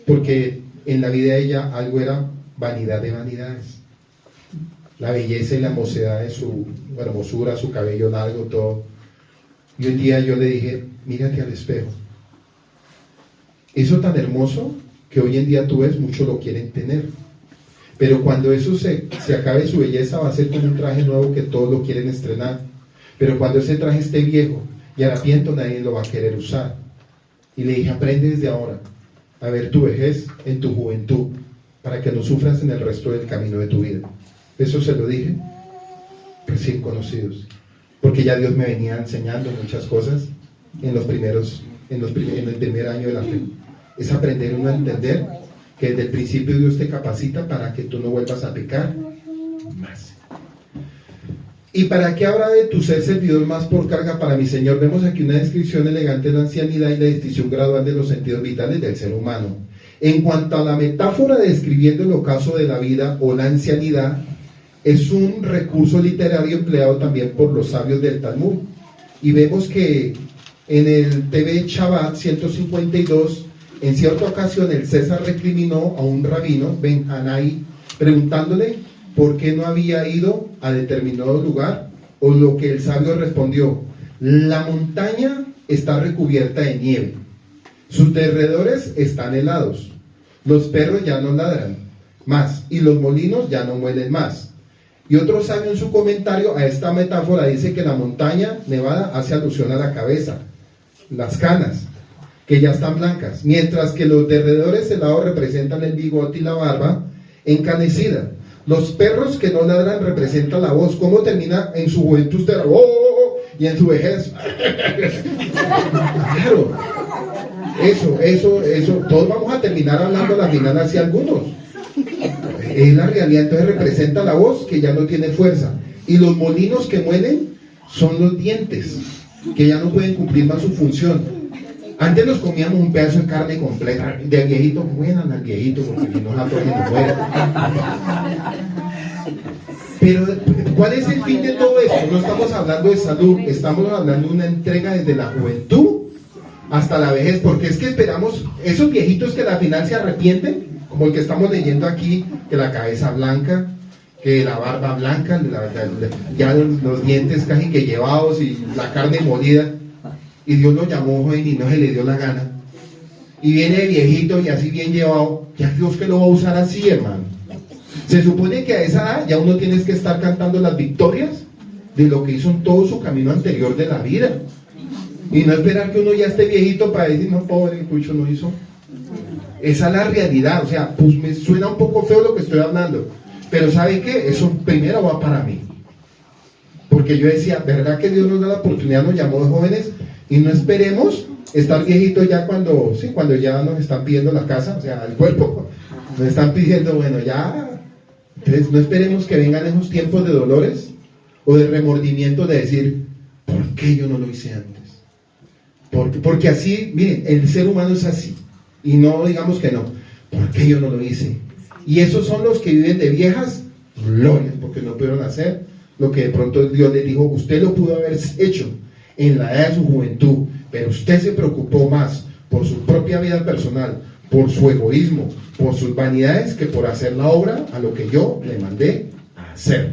porque en la vida de ella algo era vanidad de vanidades, la belleza y la mocedad de su hermosura, su cabello largo, todo. Y un día yo le dije: mírate al espejo, eso tan hermoso que hoy en día tú ves, muchos lo quieren tener, pero cuando eso se acabe su belleza va a ser como un traje nuevo que todos lo quieren estrenar, pero cuando ese traje esté viejo y harapiento, nadie lo va a querer usar. Y le dije: aprende desde ahora a ver tu vejez en tu juventud, para que no sufras en el resto del camino de tu vida. Eso se lo dije recién conocidos, porque ya Dios me venía enseñando muchas cosas en el primer año de la fe. Es aprender uno a entender que desde el principio Dios te capacita para que tú no vuelvas a pecar más. ¿Y para qué habrá de tu ser servidor más por carga para mi Señor? Vemos aquí una descripción elegante de la ancianidad y la distinción gradual de los sentidos vitales del ser humano. En cuanto a la metáfora describiendo el ocaso de la vida o la ancianidad, es un recurso literario empleado también por los sabios del Talmud. Y vemos que en el TV Shabbat 152, en cierta ocasión el César recriminó a un rabino, Ben Hanai, preguntándole por qué no había ido a determinado lugar, o lo que el sabio respondió: la montaña está recubierta de nieve, sus derredores están helados, los perros ya no ladran más y los molinos ya no muelen más. Y otro sabio en su comentario a esta metáfora dice que la montaña nevada hace alusión a la cabeza, las canas, que ya están blancas, mientras que los derredores helados representan el bigote y la barba encanecida. Los perros que no ladran representan la voz. ¿Cómo termina en su juventud usted? ¡Oh! Y en su vejez. Claro. Eso. Todos vamos a terminar hablando a la final así algunos. Es la realidad. Entonces representa la voz que ya no tiene fuerza. Y los molinos que muelen son los dientes, que ya no pueden cumplir más su función. Antes nos comíamos un pedazo de carne completa, de viejito, mueran al viejito, porque si no la torre no muere. Pero, ¿cuál es el fin de todo esto? No estamos hablando de salud, estamos hablando de una entrega desde la juventud hasta la vejez, porque es que esperamos, esos viejitos que al final se arrepienten, como el que estamos leyendo aquí, que la cabeza blanca, que la barba blanca, ya los dientes casi que llevados y la carne molida, y Dios lo llamó joven y no se le dio la gana, y viene viejito y así bien llevado, ya Dios que lo va a usar así, hermano. Se supone que a esa edad ya uno tiene que estar cantando las victorias de lo que hizo en todo su camino anterior de la vida, y no esperar que uno ya esté viejito para decir, no, pobre Cucho no hizo. Esa es la realidad. O sea, pues me suena un poco feo lo que estoy hablando, pero ¿sabe qué? Eso primero va para mí, porque yo decía, ¿verdad que Dios nos da la oportunidad, nos llamó de jóvenes? Y no esperemos estar viejitos ya cuando ya nos están pidiendo la casa, o sea, el cuerpo, nos están pidiendo, bueno, ya. Entonces no esperemos que vengan esos tiempos de dolores o de remordimiento de decir, ¿por qué yo no lo hice antes? Porque así, miren, el ser humano es así, y no digamos que no, ¿por qué yo no lo hice? Y esos son los que viven de viejas glorias, porque no pudieron hacer lo que de pronto Dios les dijo, usted lo pudo haber hecho en la edad de su juventud, pero usted se preocupó más por su propia vida personal, por su egoísmo, por sus vanidades, que por hacer la obra a lo que yo le mandé a hacer.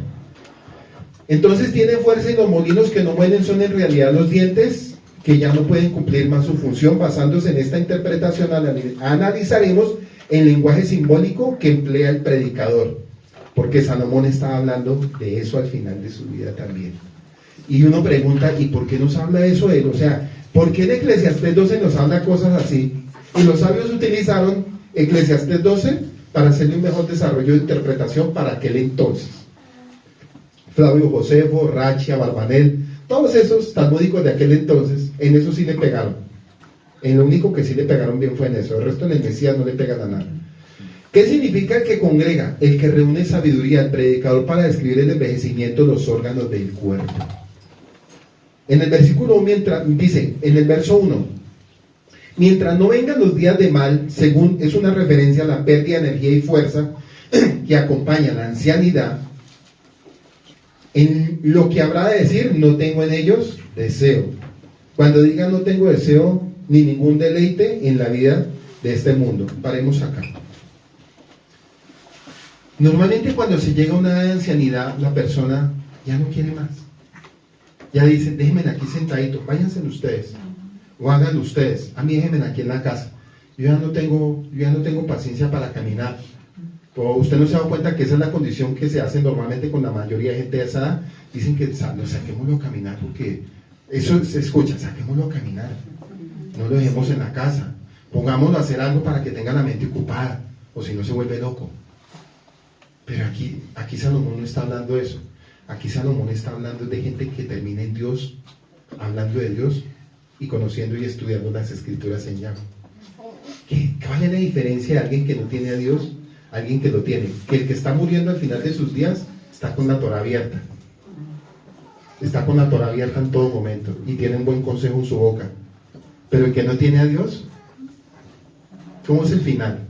Entonces tiene fuerza, y los molinos que no mueren son en realidad los dientes que ya no pueden cumplir más su función. Basándose en esta interpretación, analizaremos el lenguaje simbólico que emplea el predicador, porque Salomón estaba hablando de eso al final de su vida también. Y uno pregunta, ¿y por qué nos habla eso de él? O sea, ¿por qué en Eclesiastés 12 nos habla cosas así? Y los sabios utilizaron Eclesiastés 12 para hacerle un mejor desarrollo de interpretación para aquel entonces. Flavio Josefo, Rachia, Barbanel, todos esos talmúdicos de aquel entonces, en eso sí le pegaron. En lo único que sí le pegaron bien fue en eso. El resto en el Mesías no le pegan a nada. ¿Qué significa el que congrega? El que reúne sabiduría, el predicador, para describir el envejecimiento de los órganos del cuerpo. En el versículo 1, dice, en el verso 1, mientras no vengan los días de mal, según es una referencia a la pérdida de energía y fuerza que acompaña la ancianidad, en lo que habrá de decir, no tengo en ellos deseo. Cuando digan no tengo deseo ni ningún deleite en la vida de este mundo. Paremos acá. Normalmente cuando se llega a una edad de ancianidad, la persona ya no quiere más. Ya dicen, déjenme aquí sentadito, váyanse ustedes, o háganlo ustedes, a mí déjenme aquí en la casa. Yo ya no tengo paciencia para caminar. O usted no se da cuenta que esa es la condición que se hace normalmente con la mayoría de gente de esa edad. Dicen que saquémoslo a caminar, porque eso se escucha, saquémoslo a caminar, no lo dejemos en la casa, pongámoslo a hacer algo para que tenga la mente ocupada, o si no se vuelve loco. Pero aquí Salomón no está hablando de eso. Aquí Salomón está hablando de gente que termina en Dios, hablando de Dios y conociendo y estudiando las escrituras en llama. ¿Cuál es la diferencia de alguien que no tiene a Dios, alguien que lo tiene? Que el que está muriendo al final de sus días está con la Torah abierta. Está con la Torah abierta en todo momento y tiene un buen consejo en su boca. Pero el que no tiene a Dios, ¿cómo es el final?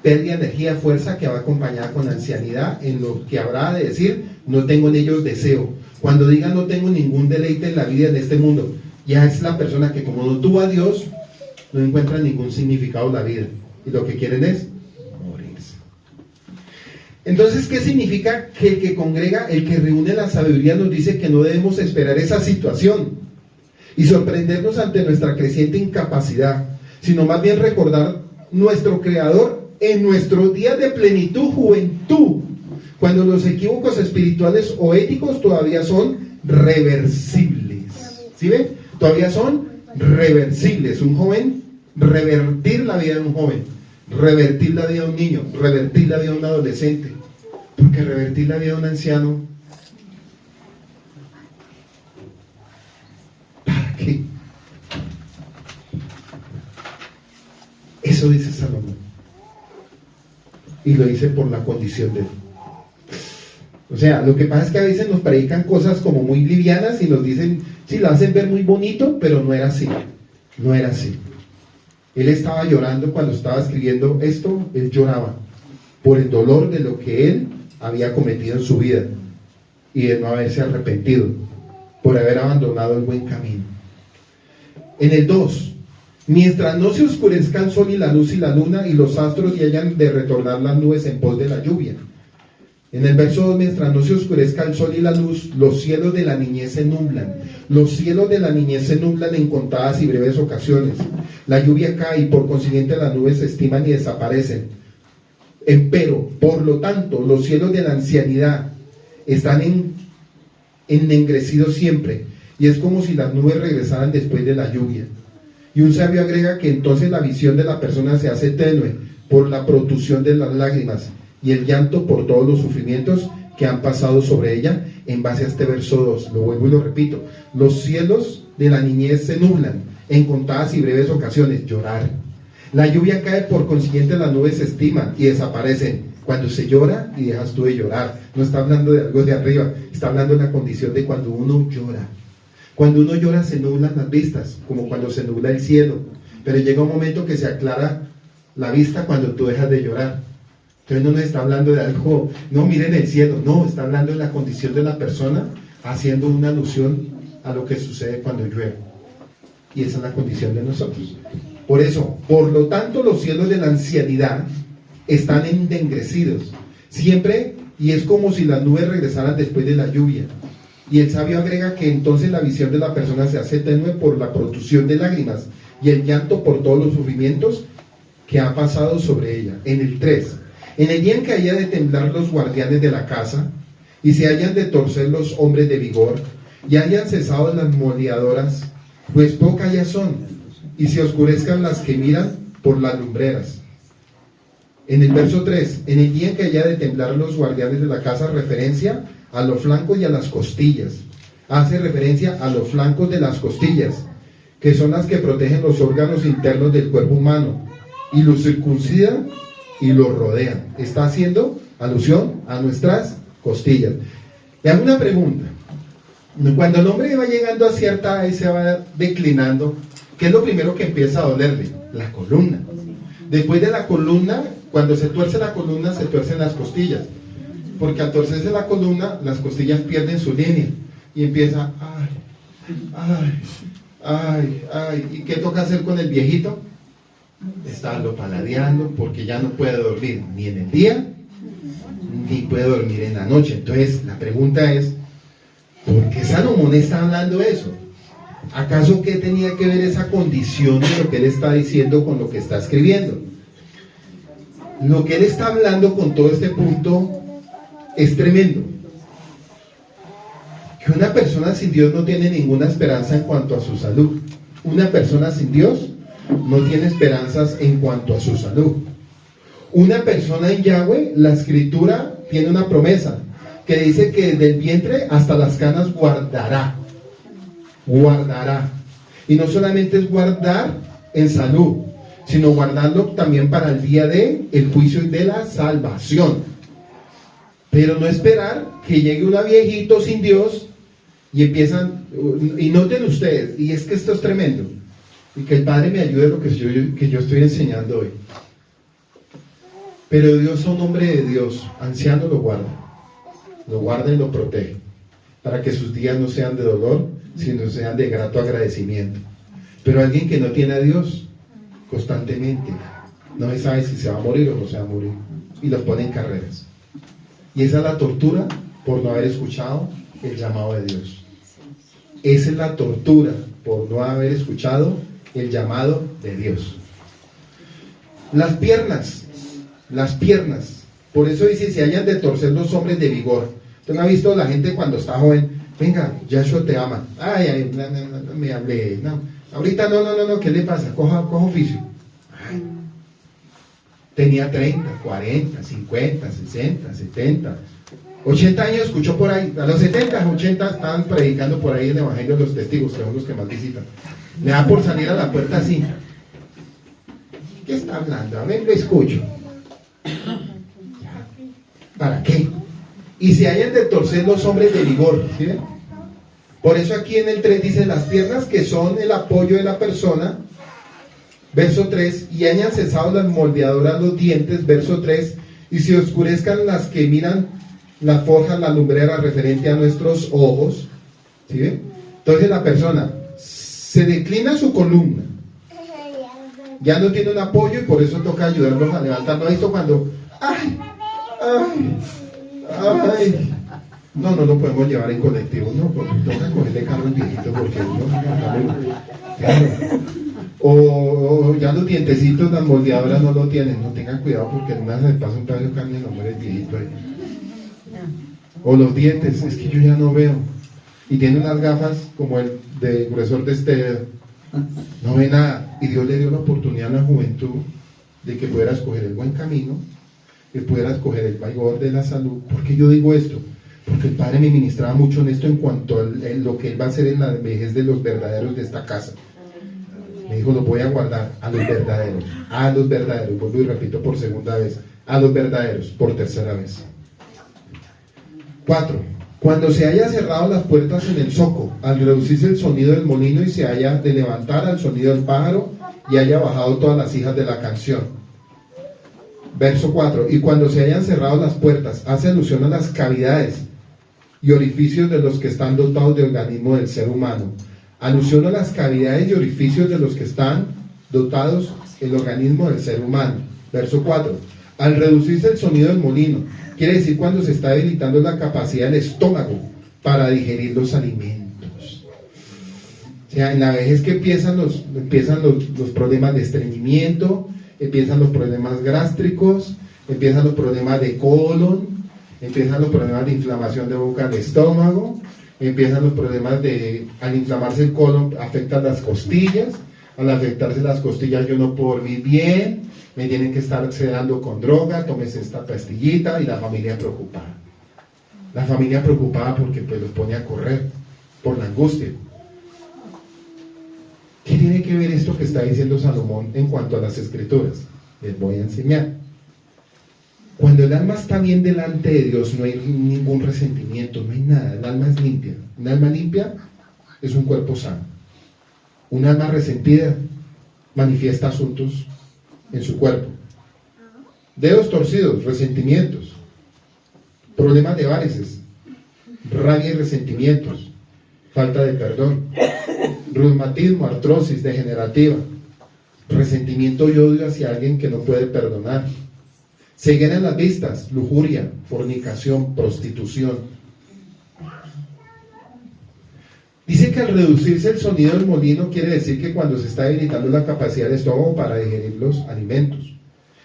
Pérdida de energía, fuerza, que va acompañada con ancianidad, en lo que habrá de decir, no tengo en ellos deseo. Cuando diga no tengo ningún deleite en la vida de este mundo, ya es la persona que como no tuvo a Dios, no encuentra ningún significado en la vida. Y lo que quieren es morirse. Entonces, ¿qué significa que el que congrega, el que reúne la sabiduría, nos dice que no debemos esperar esa situación y sorprendernos ante nuestra creciente incapacidad, sino más bien recordar nuestro Creador en nuestros días de plenitud, juventud, cuando los equívocos espirituales o éticos todavía son reversibles. ¿Sí ven? Todavía son reversibles. Un joven, revertir la vida de un joven, revertir la vida de un niño, revertir la vida de un adolescente, porque revertir la vida de un anciano, ¿para qué? Eso dice Salomón. Y lo dice por la condición de él. O sea, lo que pasa es que a veces nos predican cosas como muy livianas y nos dicen, sí, lo hacen ver muy bonito, pero no era así. No era así. Él estaba llorando cuando estaba escribiendo esto, él lloraba por el dolor de lo que él había cometido en su vida y de no haberse arrepentido, por haber abandonado el buen camino. En el 2, mientras no se oscurezca el sol y la luz y la luna y los astros y hayan de retornar las nubes en pos de la lluvia. En el verso 2, mientras no se oscurezca el sol y la luz, los cielos de la niñez se nublan. Los cielos de la niñez se nublan en contadas y breves ocasiones. La lluvia cae y por consiguiente las nubes se estiman y desaparecen. Empero, por lo tanto, los cielos de la ancianidad están ennegrecidos siempre, y es como si las nubes regresaran después de la lluvia. Y un sabio agrega que entonces la visión de la persona se hace tenue por la protusión de las lágrimas y el llanto por todos los sufrimientos que han pasado sobre ella, en base a este verso 2. Lo vuelvo y lo repito: los cielos de la niñez se nublan en contadas y breves ocasiones, llorar. La lluvia cae, por consiguiente las nubes se estiman y desaparecen. Cuando se llora y dejas tú de llorar, no está hablando de algo de arriba, está hablando de la condición de cuando uno llora. Cuando uno llora se nublan las vistas, como cuando se nubla el cielo, pero llega un momento que se aclara la vista cuando tú dejas de llorar. Entonces no nos está hablando de algo, no miren el cielo, no, está hablando de la condición de la persona, haciendo una alusión a lo que sucede cuando llueve. Y esa es la condición de nosotros. Por eso, por lo tanto, los cielos de la ancianidad están ennegrecidos siempre, y es como si las nubes regresaran después de la lluvia. Y el sabio agrega que entonces la visión de la persona se hace tenue por la protusión de lágrimas y el llanto por todos los sufrimientos que ha pasado sobre ella. En el 3, en el día en que haya de temblar los guardianes de la casa, y se hayan de torcer los hombres de vigor, y hayan cesado las moldeadoras, pues pocas ya son, y se oscurezcan las que miran por las lumbreras. En el verso 3, en el día en que haya de temblar los guardianes de la casa, referencia a los flancos y a las costillas. Hace referencia a los flancos de las costillas, que son las que protegen los órganos internos del cuerpo humano, y los circuncidan y los rodean. Está haciendo alusión a nuestras costillas. Le hago una pregunta. Cuando el hombre va llegando a cierta edad y se va declinando, ¿qué es lo primero que empieza a dolerle? La columna. Después de la columna, cuando se tuerce la columna, se tuercen las costillas. Porque al torcerse la columna, las costillas pierden su línea. Y empieza, ay. ¿Y qué toca hacer con el viejito? Estarlo paladeando, porque ya no puede dormir ni en el día, ni puede dormir en la noche. Entonces, la pregunta es, ¿por qué Salomón está hablando eso? ¿Acaso qué tenía que ver esa condición de lo que él está diciendo con lo que está escribiendo? Lo que él está hablando con todo este punto es tremendo. Que una persona sin Dios no tiene ninguna esperanza en cuanto a su salud. Una persona sin Dios no tiene esperanzas en cuanto a su salud. Una persona en Yahweh, la escritura tiene una promesa que dice que del vientre hasta las canas guardará. Y no solamente es guardar en salud, sino guardarlo también para el día de el juicio y de la salvación. Pero no esperar que llegue un viejito sin Dios y empiezan, y noten ustedes, y es que esto es tremendo, y que el Padre me ayude en lo que yo estoy enseñando hoy. Pero Dios, a un hombre de Dios, anciano, lo guarda y lo protege, para que sus días no sean de dolor, sino sean de grato agradecimiento. Pero alguien que no tiene a Dios, constantemente, no se sabe si se va a morir o no se va a morir, y los pone en carreras. Y esa es la tortura por no haber escuchado el llamado de Dios. Esa es la tortura por no haber escuchado el llamado de Dios. Las piernas, por eso dice, se hayan de torcer los hombres de vigor. ¿Usted no ha visto la gente cuando está joven? Venga, Yahshua te ama. Ay, no me hable, no. Ahorita no, ¿qué le pasa? Coja oficio. Ay. Tenía 30, 40, 50, 60, 70, 80 años, escuchó por ahí. A los 70, 80 estaban predicando por ahí el Evangelio de los testigos, que son los que más visitan. Le da por salir a la puerta así. ¿Qué está hablando? A ver, lo escucho. ¿Para qué? Y se hayan de torcer los hombres de vigor, ¿sí ven? Por eso aquí en el 3 dice las piernas que son el apoyo de la persona, verso 3, y hayan cesado las moldeadoras los dientes, verso 3, y se oscurezcan las que miran la forja, la lumbrera referente a nuestros ojos. ¿Sí ven? Entonces la persona se declina su columna, ya no tiene un apoyo y por eso toca ayudarlos a levantar. ¿No ha visto cuando? ¡Ay! ¡Ay! ¡Ay! No lo podemos llevar en colectivo, no, porque toca cogerle carro al viejito porque claro. O ya los dientecitos, las moldeadoras no lo tienen, no tengan cuidado porque en una se pasa un pedazo de carne y no muere el viejito ahí. O los dientes, es que yo ya no veo. Y tiene unas gafas como el de gruesor de este dedo. No ve nada. Y Dios le dio la oportunidad a la juventud de que pudiera escoger el buen camino, que pudiera escoger el valor de la salud. ¿Por qué yo digo esto? Porque el Padre me ministraba mucho en esto en cuanto a lo que Él va a hacer en la vejez de los verdaderos de esta casa. Me dijo, los voy a guardar a los verdaderos, vuelvo y repito por segunda vez, a los verdaderos, por tercera vez. 4. Cuando se haya cerrado las puertas en el zoco, al reducirse el sonido del molino y se haya de levantar al sonido del pájaro y haya bajado todas las hijas de la canción. Verso 4. Y cuando se hayan cerrado las puertas, hace alusión a las cavidades y orificios de los que están dotados de organismo del ser humano. Alusión a las cavidades y orificios de los que están dotados el organismo del ser humano. Verso 4. Al reducirse el sonido del molino, quiere decir cuando se está debilitando la capacidad del estómago para digerir los alimentos. O sea, en la vejez que empiezan los problemas de estreñimiento, empiezan los problemas gástricos, empiezan los problemas de colon, empiezan los problemas de inflamación de boca del estómago, empiezan los problemas de, al inflamarse el colon, afectan las costillas, al afectarse las costillas yo no puedo dormir bien, me tienen que estar sedando con droga, tómese esta pastillita, y la familia preocupada. La familia preocupada porque pues los pone a correr por la angustia. ¿Qué tiene que ver esto que está diciendo Salomón en cuanto a las escrituras? Les voy a enseñar. Cuando el alma está bien delante de Dios, no hay ningún resentimiento, no hay nada, el alma es limpia. Un alma limpia es un cuerpo sano. Un alma resentida manifiesta asuntos en su cuerpo. Dedos torcidos, resentimientos, problemas de varices, rabia y resentimientos, falta de perdón, reumatismo, artrosis degenerativa, resentimiento y odio hacia alguien que no puede perdonar, ceguera en las vistas, lujuria, fornicación, prostitución. Dice que al reducirse el sonido del molino quiere decir que cuando se está debilitando la capacidad del estómago para digerir los alimentos.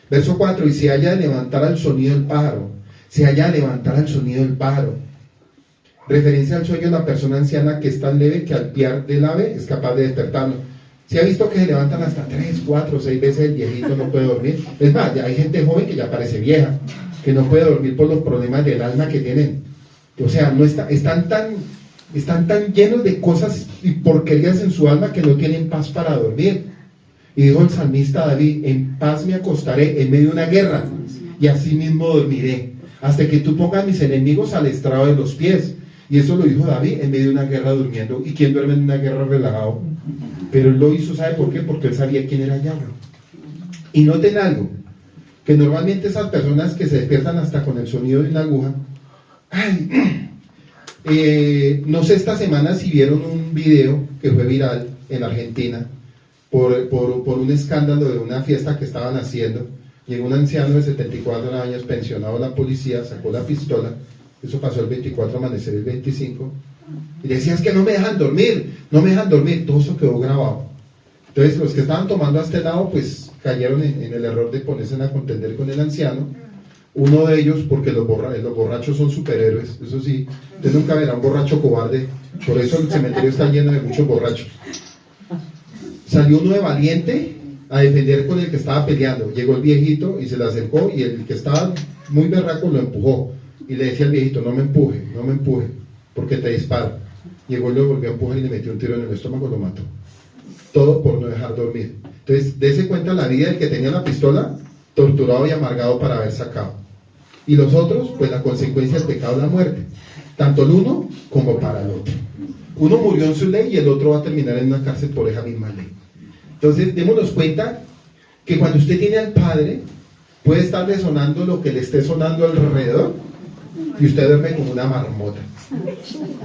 Verso 4, y se haya de levantar al sonido del pájaro, se haya de levantar al sonido del pájaro. Referencia al sueño de la persona anciana que es tan leve que al piar del ave es capaz de despertarlo. ¿Se ha visto que se levantan hasta 3, 4, 6 veces el viejito no puede dormir? Es más, ya hay gente joven que ya parece vieja, que no puede dormir por los problemas del alma que tienen. O sea, no están tan llenos de cosas y porquerías en su alma que no tienen paz para dormir. Y dijo el salmista David, en paz me acostaré en medio de una guerra y así mismo dormiré, hasta que tú pongas mis enemigos al estrado de los pies. Y eso lo dijo David en medio de una guerra durmiendo. ¿Y quién duerme en una guerra relajado? Pero él lo hizo, ¿sabe por qué? Porque él sabía quién era Yahweh. Y noten algo, que normalmente esas personas que se despiertan hasta con el sonido de una aguja, no sé esta semana si vieron un video que fue viral en Argentina por un escándalo de una fiesta que estaban haciendo. Llegó un anciano de 74 años pensionado a la policía, sacó la pistola. Eso pasó el 24, amanecer el 25, y decía, es que no me dejan dormir, todo eso quedó grabado. Entonces los que estaban tomando a este lado, pues cayeron en el error de ponerse a contender con el anciano. Uno de ellos, porque los borrachos son superhéroes, eso sí, usted nunca verá un borracho cobarde, por eso el cementerio está lleno de muchos borrachos. Salió uno de valiente a defender con el que estaba peleando, llegó el viejito y se le acercó, y el que estaba muy berraco lo empujó. Y le decía al viejito, no me empuje, porque te disparo. Llegó y lo volvió a empujar y le metió un tiro en el estómago y lo mató. Todo por no dejar dormir. Entonces, dése cuenta la vida del que tenía la pistola, torturado y amargado para haber sacado. Y los otros, pues la consecuencia del pecado es la muerte. Tanto el uno como para el otro. Uno murió en su ley y el otro va a terminar en una cárcel por esa misma ley. Entonces, démonos cuenta que cuando usted tiene al Padre, puede estarle sonando lo que le esté sonando alrededor y usted duerme como una marmota.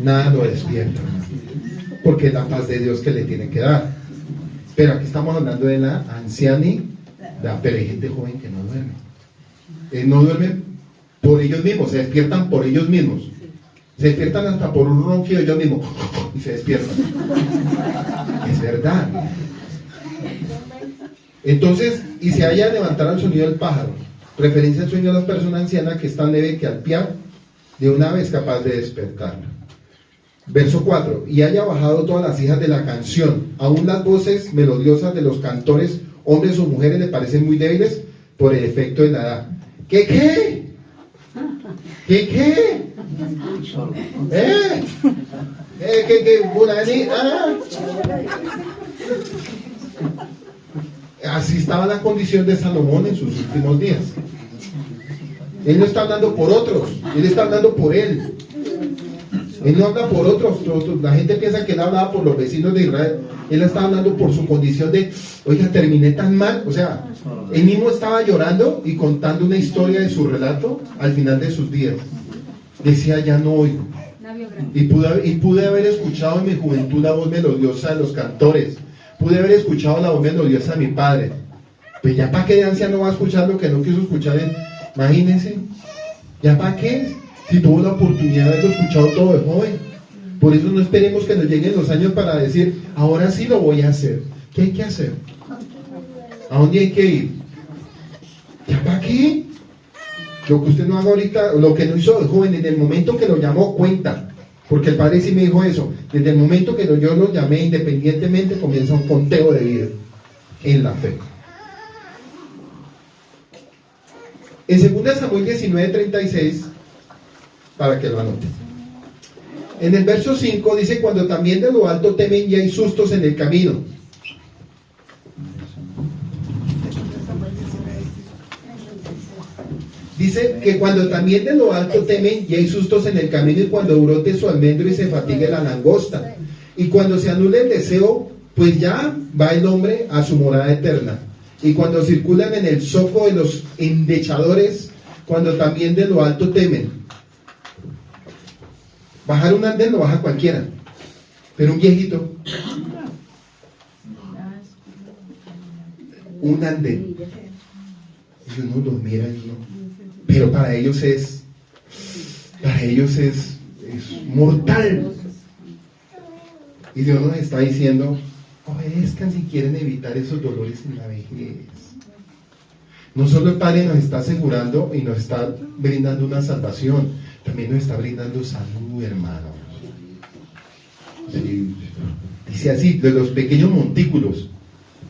Nada lo despierta, porque es la paz de Dios que le tiene que dar. Pero aquí estamos hablando de la ancianidad, pero hay gente joven que no duerme. No duermen por ellos mismos, se despiertan por ellos mismos. Se despiertan hasta por un ronquido ellos mismos y se despiertan. Es verdad. Entonces, y se haya a levantar al sonido del pájaro, referencia al sueño de las personas ancianas que es tan leve que al piar de una vez capaz de despertarla. Verso 4, y haya bajado todas las hijas de la canción, aún las voces melodiosas de los cantores, hombres o mujeres, le parecen muy débiles por el efecto de la edad. ¿Qué? Así estaba la condición de Salomón en sus últimos días. Él no está hablando por otros, él está hablando por él. Él no habla por otros. La gente piensa que él hablaba por los vecinos de Israel. Él está hablando por su condición de, oiga, terminé tan mal. O sea, él mismo estaba llorando y contando una historia de su relato al final de sus días. Decía, ya no oigo. Y pude haber escuchado en mi juventud la voz melodiosa de los cantores. Pude haber escuchado la voz melodiosa de mi padre. Pues ya para qué de anciano va a escuchar lo que no quiso escuchar. Imagínense. ¿Ya para qué? Si tuvo la oportunidad de haberlo escuchado todo de joven. Por eso no esperemos que nos lleguen los años para decir, ahora sí lo voy a hacer. ¿Qué hay que hacer? ¿A dónde hay que ir? ¿Ya para qué? Lo que usted no haga ahorita, lo que no hizo de joven, en el momento que lo llamó, cuenta. Porque el padre sí me dijo eso. Desde el momento que yo lo llamé, independientemente, comienza un conteo de vida en la fe. En 2 Samuel 19:36, para que lo anoten. En el verso 5 dice, cuando también de lo alto temen y hay sustos en el camino. Dice que cuando también de lo alto temen y hay sustos en el camino, y cuando brote su almendro y se fatigue la langosta, y cuando se anule el deseo, pues ya va el hombre a su morada eterna. Y cuando circulan en el zoco de los endechadores, cuando también de lo alto temen. Bajar un andén lo baja cualquiera, pero un viejito, un andén, y uno lo mira y uno, pero para ellos es mortal. Y Dios nos está diciendo, obedezcan si quieren evitar esos dolores en la vejez. No solo el Padre nos está asegurando y nos está brindando una salvación, también nos está brindando salud, hermano. Sí. Dice así, de los pequeños montículos,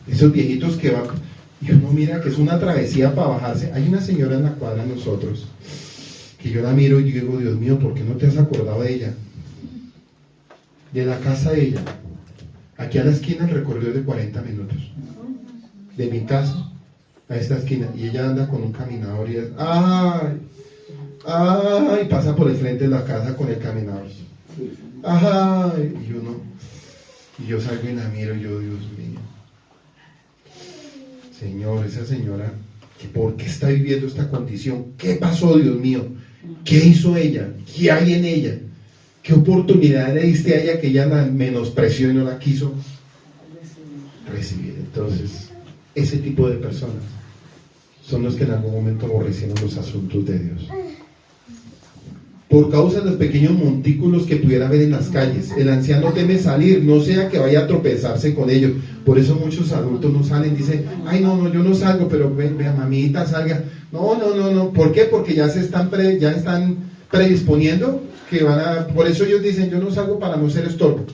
esos viejitos que van, y uno mira que es una travesía para bajarse. Hay una señora en la cuadra de nosotros, que yo la miro y digo, Dios mío, ¿por qué no te has acordado de ella? De la casa de ella, aquí a la esquina el recorrido es de 40 minutos, de mi casa a esta esquina, y ella anda con un caminador y es, ¡ay! Pasa por el frente de la casa con el caminador, ¡ay! Y yo salgo y la miro y yo, Dios mío, Señor, esa señora, ¿por qué está viviendo esta condición? ¿Qué pasó, Dios mío? ¿Qué hizo ella? ¿Qué hay en ella? ¿Qué oportunidad le diste a ella que ella la menospreció y no la quiso recibir? Entonces, ese tipo de personas son los que en algún momento aborrecieron los asuntos de Dios. Por causa de los pequeños montículos que pudiera haber en las calles, el anciano teme salir, no sea que vaya a tropezarse con ellos. Por eso muchos adultos no salen, dicen, ay no, yo no salgo, pero vea, mamita, salga. No. ¿Por qué? Porque ya están predisponiendo que van a... Por eso ellos dicen, yo no salgo para no ser estorbo.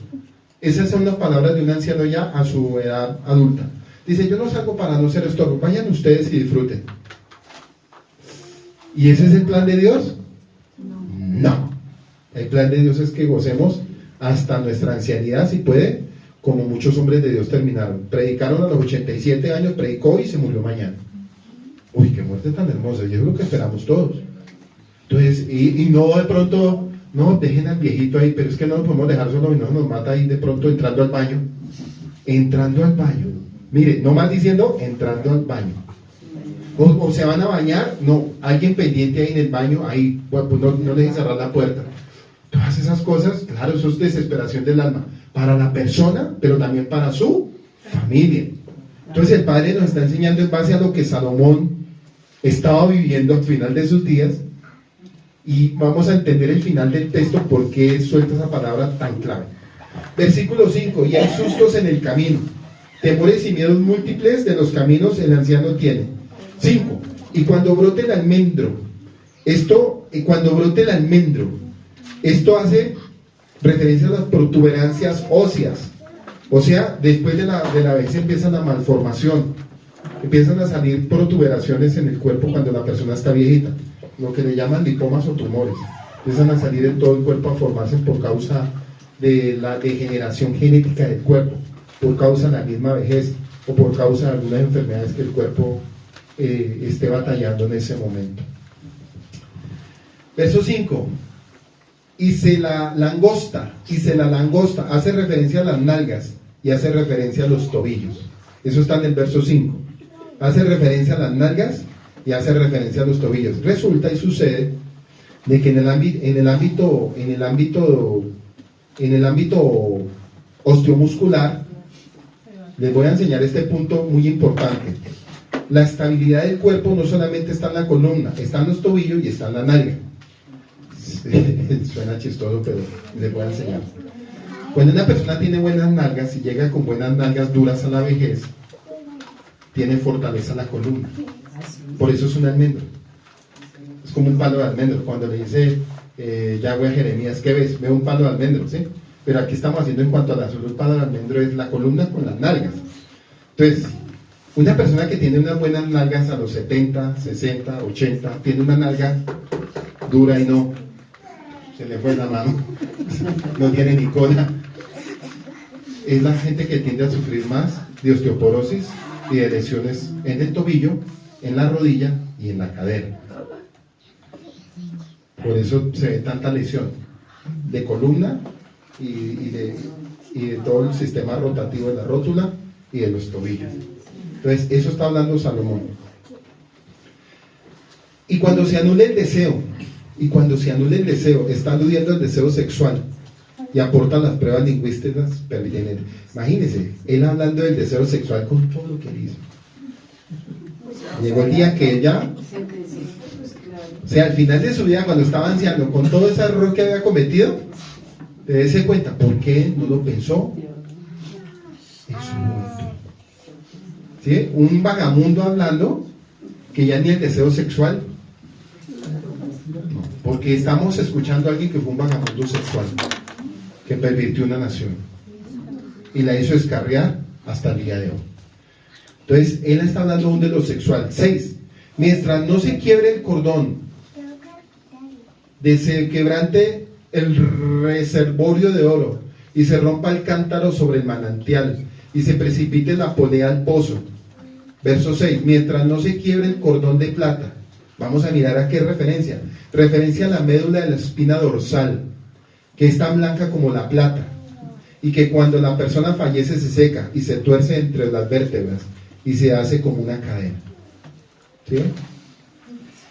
Esas son las palabras de un anciano ya a su edad adulta. Dice, yo no salgo para no ser estorbo, vayan ustedes y disfruten. ¿Y ese es el plan de Dios? No. El plan de Dios es que gocemos hasta nuestra ancianidad, si puede, como muchos hombres de Dios terminaron. Predicaron a los 87 años, predicó y se murió mañana. Uy, qué muerte tan hermosa, y es lo que esperamos todos. Entonces, y no de pronto No, dejen al viejito ahí, pero es que no lo podemos dejar solo y no nos mata ahí de pronto entrando al baño. Entrando al baño. Mire, no más diciendo entrando al baño. O se van a bañar, no, alguien pendiente ahí en el baño, ahí, bueno, pues no dejen cerrar la puerta. Todas esas cosas, claro, eso es desesperación del alma. Para la persona, pero también para su familia. Entonces el Padre nos está enseñando en base a lo que Salomón estaba viviendo al final de sus días. Y vamos a entender el final del texto, por qué suelta esa palabra tan clave. Versículo 5, y hay sustos en el camino, temores y miedos múltiples de los caminos el anciano tiene. 5, y cuando brote el almendro, esto hace referencia a las protuberancias óseas. O sea, después de la vejez empieza la malformación, empiezan a salir protuberaciones en el cuerpo cuando la persona está viejita, lo que le llaman lipomas o tumores. Empiezan a salir en todo el cuerpo a formarse por causa de la degeneración genética del cuerpo, por causa de la misma vejez o por causa de algunas enfermedades que el cuerpo esté batallando en ese momento. Verso 5, y se la langosta, hace referencia a las nalgas y hace referencia a los tobillos. Eso está en el verso 5. Hace referencia a las nalgas y hace referencia a los tobillos. Resulta y sucede de que en el ámbito osteomuscular, les voy a enseñar este punto muy importante. La estabilidad del cuerpo no solamente está en la columna, está en los tobillos y está en la nalga. Suena chistoso, pero les voy a enseñar. Cuando una persona tiene buenas nalgas y llega con buenas nalgas duras a la vejez, tiene fortaleza la columna. Por eso es un almendro. Es como un palo de almendro. Cuando le dice Yahweh a Jeremías, ¿qué ves? Veo un palo de almendro, ¿sí? Pero aquí estamos haciendo en cuanto a la salud. El palo de almendro es la columna con las nalgas. Entonces, una persona que tiene unas buenas nalgas a los 70, 60, 80, tiene una nalga dura y no, se le fue la mano, no tiene ni cola, es la gente que tiende a sufrir más de osteoporosis y de lesiones en el tobillo, en la rodilla y en la cadera. Por eso se ve tanta lesión de columna y de todo el sistema rotativo de la rótula y de los tobillos. Entonces, eso está hablando Salomón. Y cuando se anule el deseo, está aludiendo al deseo sexual y aporta las pruebas lingüísticas pertinentes. Imagínense, él hablando del deseo sexual con todo lo que él hizo. Llegó el día que ella, o sea, al final de su vida, cuando estaba anciano, con todo ese error que había cometido, te des cuenta, ¿por qué no lo pensó en su momento? ¿Sí? Un vagamundo hablando que ya ni el deseo sexual, no, porque estamos escuchando a alguien que fue un vagamundo sexual, que pervirtió una nación y la hizo escarriar hasta el día de hoy. Entonces, él está hablando aún de lo sexual. 6. Mientras no se quiebre el cordón, se quebrante el reservorio de oro y se rompa el cántaro sobre el manantial y se precipite la polea al pozo. Verso 6, mientras no se quiebre el cordón de plata. Vamos a mirar a qué referencia. Referencia a la médula de la espina dorsal, que es tan blanca como la plata, y que cuando la persona fallece se seca y se tuerce entre las vértebras y se hace como una cadena. ¿Sí?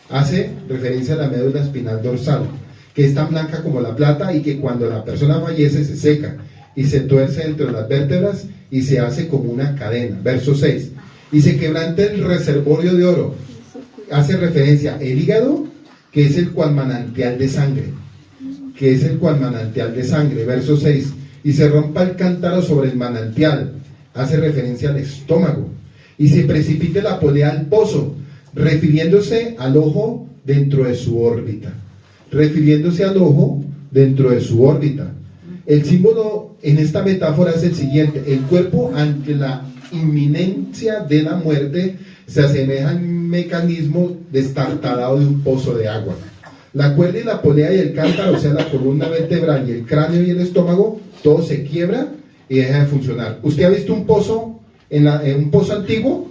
Hace referencia a la médula espinal dorsal, que es tan blanca como la plata y que cuando la persona fallece se seca y se tuerce entre las vértebras y se hace como una cadena. Verso 6. Y se quebrante el reservorio de oro. Hace referencia al hígado, que es el cual manantial de sangre. Verso 6. Y se rompa el cántaro sobre el manantial. Hace referencia al estómago. Y se precipite la polea al pozo, refiriéndose al ojo dentro de su órbita. El símbolo en esta metáfora es el siguiente: el cuerpo ante la inminencia de la muerte se asemeja al mecanismo destartalado de un pozo de agua. La cuerda y la polea y el cántaro, o sea, la columna vertebral y el cráneo y el estómago, todo se quiebra y deja de funcionar. ¿Usted ha visto un pozo en un pozo antiguo?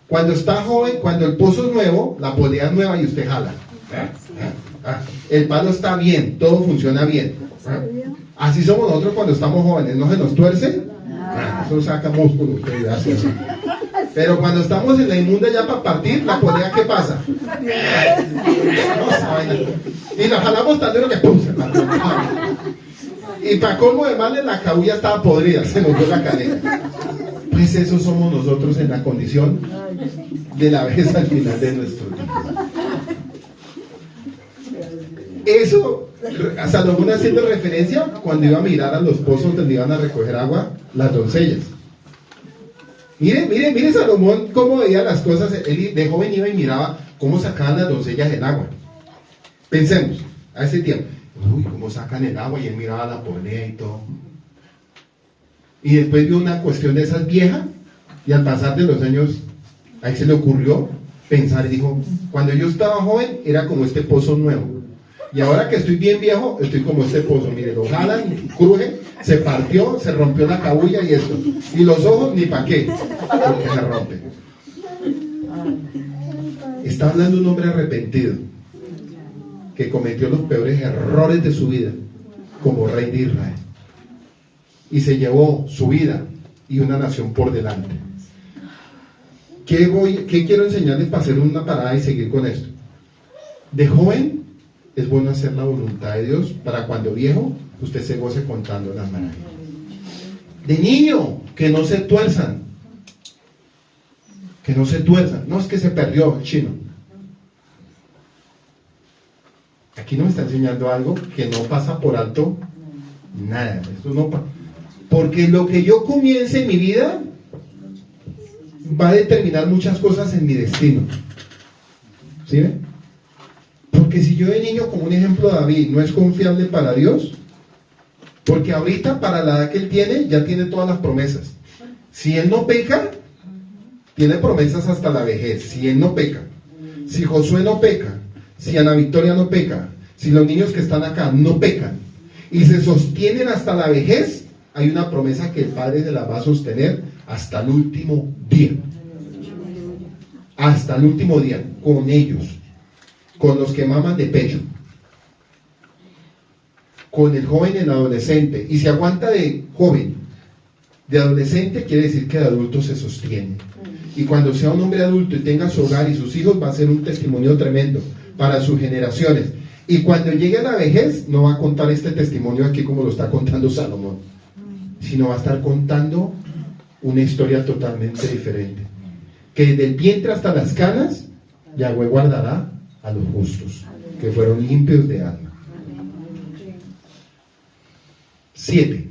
Cuando está joven, cuando el pozo es nuevo, la polea es nueva y usted jala. El palo está bien, todo funciona bien. Así somos nosotros cuando estamos jóvenes, no se nos tuerce, eso saca músculo, gracias. Pero cuando estamos en la inmunda ya para partir, la polea, ¿qué pasa? No, esa vaina. Y la jalamos tan duro que ¡pum! Se partió. Y para colmo de males, la cabulla estaba podrida, se nos dio la cadena. Pues eso somos nosotros en la condición de la vejez al final de nuestro día. Eso, Salomón haciendo referencia cuando iba a mirar a los pozos donde iban a recoger agua las doncellas. Mire Salomón cómo veía las cosas. Él de joven iba y miraba cómo sacaban las doncellas el agua. Pensemos, a ese tiempo, uy, cómo sacan el agua, y él miraba la polea y todo. Y después vio una cuestión de esas viejas, y al pasar de los años, a él se le ocurrió pensar y dijo, cuando yo estaba joven era como este pozo nuevo. Y ahora que estoy bien viejo, estoy como este pozo. Mire, lo jalan, cruje, se partió, se rompió la cabulla y esto. Y los ojos, ni para qué, porque se rompen. Está hablando un hombre arrepentido, que cometió los peores errores de su vida, como rey de Israel. Y se llevó su vida y una nación por delante. ¿Qué quiero enseñarles para hacer una parada y seguir con esto? De joven, es bueno hacer la voluntad de Dios para cuando viejo usted se goce contando las maravillas. De niño, que no se tuerzan. Que no se tuerzan. No es que se perdió el chino. Aquí nos está enseñando algo que no pasa por alto nada. Esto no pasa. Porque lo que yo comience en mi vida va a determinar muchas cosas en mi destino. ¿Sí ven? Porque si yo de niño, como un ejemplo David, no es confiable para Dios, porque ahorita para la edad que él tiene, ya tiene todas las promesas. Si él no peca, tiene promesas hasta la vejez. Si él no peca, si Josué no peca, si Ana Victoria no peca, si los niños que están acá no pecan y se sostienen hasta la vejez, hay una promesa que el Padre se la va a sostener hasta el último día. Hasta el último día, con ellos, con los que maman de pecho, con el joven y el adolescente. Y si aguanta de joven, de adolescente, quiere decir que de adulto se sostiene. Y cuando sea un hombre adulto y tenga su hogar y sus hijos, va a ser un testimonio tremendo para sus generaciones. Y cuando llegue a la vejez, no va a contar este testimonio aquí como lo está contando Salomón, sino va a estar contando una historia totalmente diferente. Que desde el vientre hasta las canas, Yahweh guardará a los justos, que fueron limpios de alma. 7.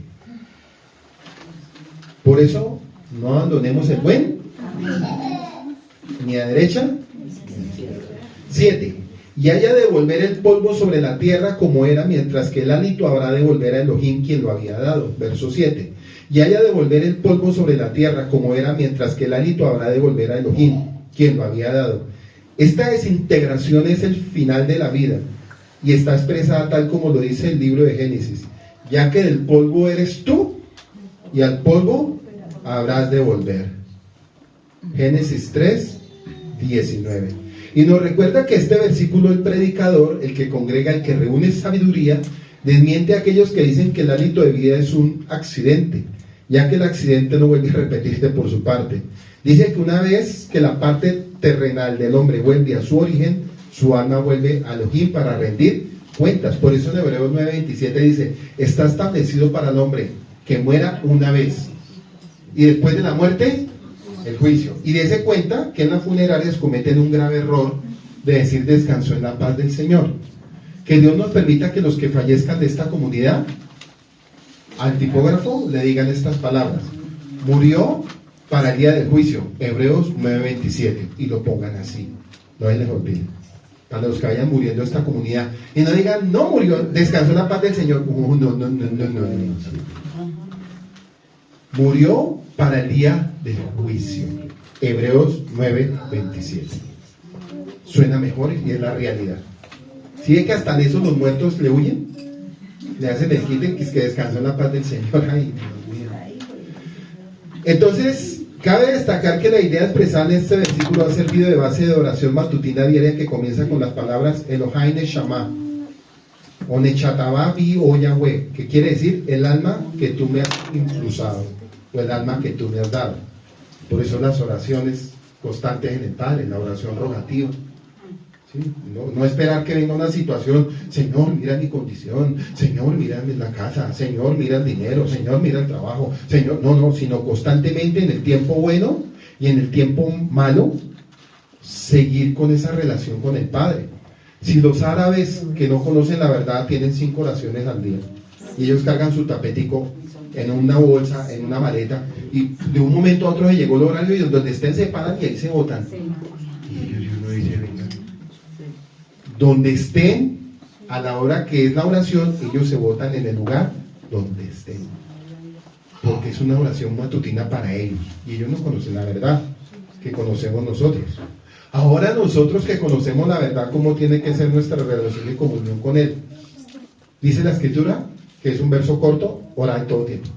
Por eso, no abandonemos el buen, ni a derecha. 7. Y haya de volver el polvo sobre la tierra como era, mientras que el hálito habrá de volver a Elohim quien lo había dado. Verso 7. Y haya de volver el polvo sobre la tierra como era, mientras que el hálito habrá de volver a Elohim quien lo había dado. Esta desintegración es el final de la vida y está expresada tal como lo dice el libro de Génesis, ya que del polvo eres tú y al polvo habrás de volver. Génesis 3, 19. Y nos recuerda que este versículo, el predicador, el que congrega, el que reúne sabiduría, desmiente a aquellos que dicen que el hálito de vida es un accidente, ya que el accidente no vuelve a repetirse por su parte. Dice que una vez que la parte terrenal del hombre vuelve a su origen, su alma vuelve a Elohim para rendir cuentas. Por eso en Hebreos 9:27 dice, está establecido para el hombre que muera una vez y después de la muerte el juicio. Y dése cuenta que en las funerarias cometen un grave error de decir descansó en la paz del Señor. Que Dios nos permita que los que fallezcan de esta comunidad al tipógrafo le digan estas palabras: murió para el día del juicio, Hebreos 9:27, y lo pongan así, no se les olvide, para los que vayan muriendo de esta comunidad, y no digan, no murió, descansó en la paz del Señor. No. Murió para el día del juicio, Hebreos 9:27. Suena mejor y es la realidad. ¿Sí ve que hasta en eso los muertos le huyen? Le hacen el quite, que es que descansó en la paz del Señor. Ay, Dios mío. Entonces, Cabe destacar que la idea expresada en este versículo ha servido de base de oración matutina diaria que comienza con las palabras Elohai Neshama o Nechatabá Bi o Yahweh, que quiere decir el alma que tú me has impulsado o el alma que tú me has dado. Por eso las oraciones constantes en el Padre, la oración rogativa. ¿Sí? No esperar que venga una situación, Señor, mira mi condición, Señor, mira la casa, Señor, mira el dinero, Señor, mira el trabajo, Señor, no, sino constantemente en el tiempo bueno y en el tiempo malo, seguir con esa relación con el Padre. Si los árabes que no conocen la verdad tienen 5 oraciones al día y ellos cargan su tapetico en una bolsa, en una maleta, y de un momento a otro se llegó el horario y donde estén se paran y ahí se botan. Y uno dice, venga, donde estén, a la hora que es la oración, ellos se botan en el lugar donde estén. Porque es una oración matutina para ellos. Y ellos no conocen la verdad que conocemos nosotros. Ahora nosotros que conocemos la verdad, ¿cómo tiene que ser nuestra relación de comunión con Él? Dice la Escritura, que es un verso corto, orad en todo tiempo.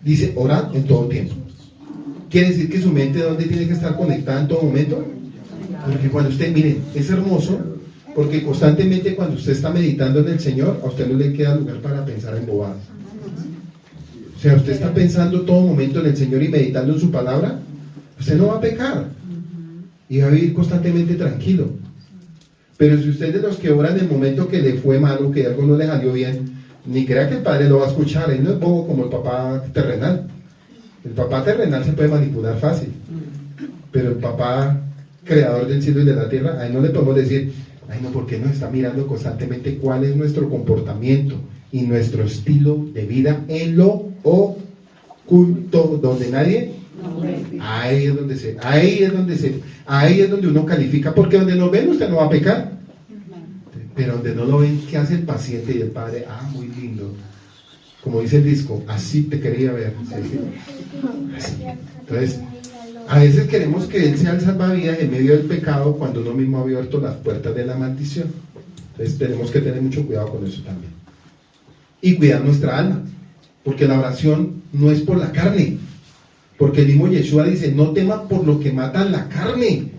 Dice, orad en todo tiempo. Quiere decir que su mente, ¿dónde tiene que estar conectada en todo momento? Porque cuando usted, miren, es hermoso, porque constantemente cuando usted está meditando en el Señor, a usted no le queda lugar para pensar en bobadas. O sea, usted está pensando todo momento en el Señor y meditando en su palabra, usted no va a pecar y va a vivir constantemente tranquilo. Pero si usted es de los que oran en el momento que le fue malo, que algo no le salió bien, ni crea que el Padre lo va a escuchar. Él no es bobo como el papá terrenal. El papá terrenal se puede manipular fácil, pero el papá creador del cielo y de la tierra, a él no le podemos decir, ay no, porque nos está mirando constantemente cuál es nuestro comportamiento y nuestro estilo de vida en lo oculto, donde nadie, ahí es donde uno califica, porque donde nos ven usted no va a pecar, pero donde no lo ven, ¿qué hace el paciente y el Padre? Ah, muy lindo, como dice el disco, así te quería ver. Así. Entonces, a veces queremos que Él sea el salvavidas en medio del pecado cuando uno mismo ha abierto las puertas de la maldición. Entonces tenemos que tener mucho cuidado con eso también. Y cuidar nuestra alma, porque la oración no es por la carne, porque el mismo Yeshua dice, no tema por lo que mata la carne,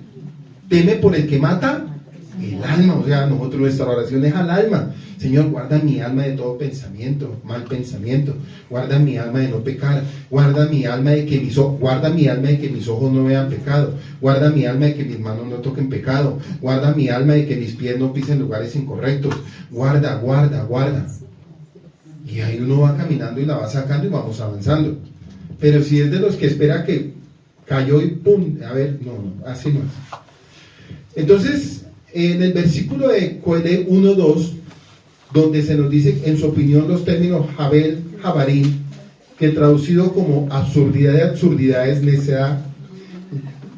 teme por el que mata el alma. O sea, nuestra oración es al alma. Señor, guarda mi alma de todo pensamiento, mal pensamiento, guarda mi alma de no pecar, guarda mi alma de que mis ojos no vean pecado, guarda mi alma de que mis manos no toquen pecado, guarda mi alma de que mis pies no pisen lugares incorrectos, guarda. Y ahí uno va caminando y la va sacando y vamos avanzando. Pero si es de los que espera que cayó y pum, a ver, no, así no es. Entonces, en el versículo de Coelé 1:2, donde se nos dice, en su opinión, los términos Jabel, Jabarín, que traducido como absurdidad de absurdidades, necedad,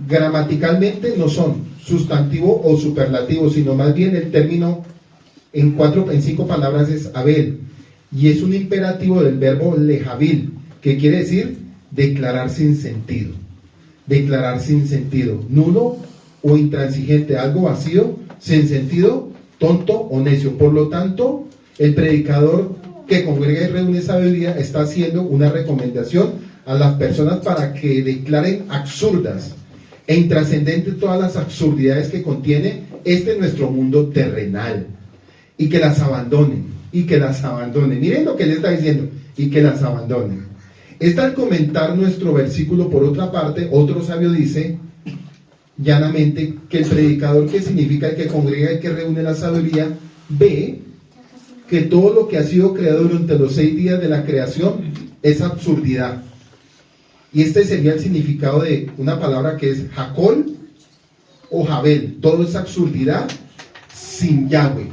gramaticalmente no son sustantivo o superlativo, sino más bien el término en 5 palabras es Abel, y es un imperativo del verbo lejabil, que quiere decir declarar sin sentido, nulo o intransigente, algo vacío, sin sentido, tonto o necio. Por lo tanto, el predicador que congrega y reúne sabiduría está haciendo una recomendación a las personas para que declaren absurdas e intrascendentes todas las absurdidades que contiene nuestro mundo terrenal, y que las abandonen, miren lo que él está diciendo, y que las abandonen. Al comentar nuestro versículo, por otra parte, otro sabio dice llanamente que el predicador, que significa el que congrega y que reúne la sabiduría, ve que todo lo que ha sido creado durante los 6 días de la creación es absurdidad. Y este sería el significado de una palabra que es Jacol o Jabel. Todo es absurdidad sin Yahweh.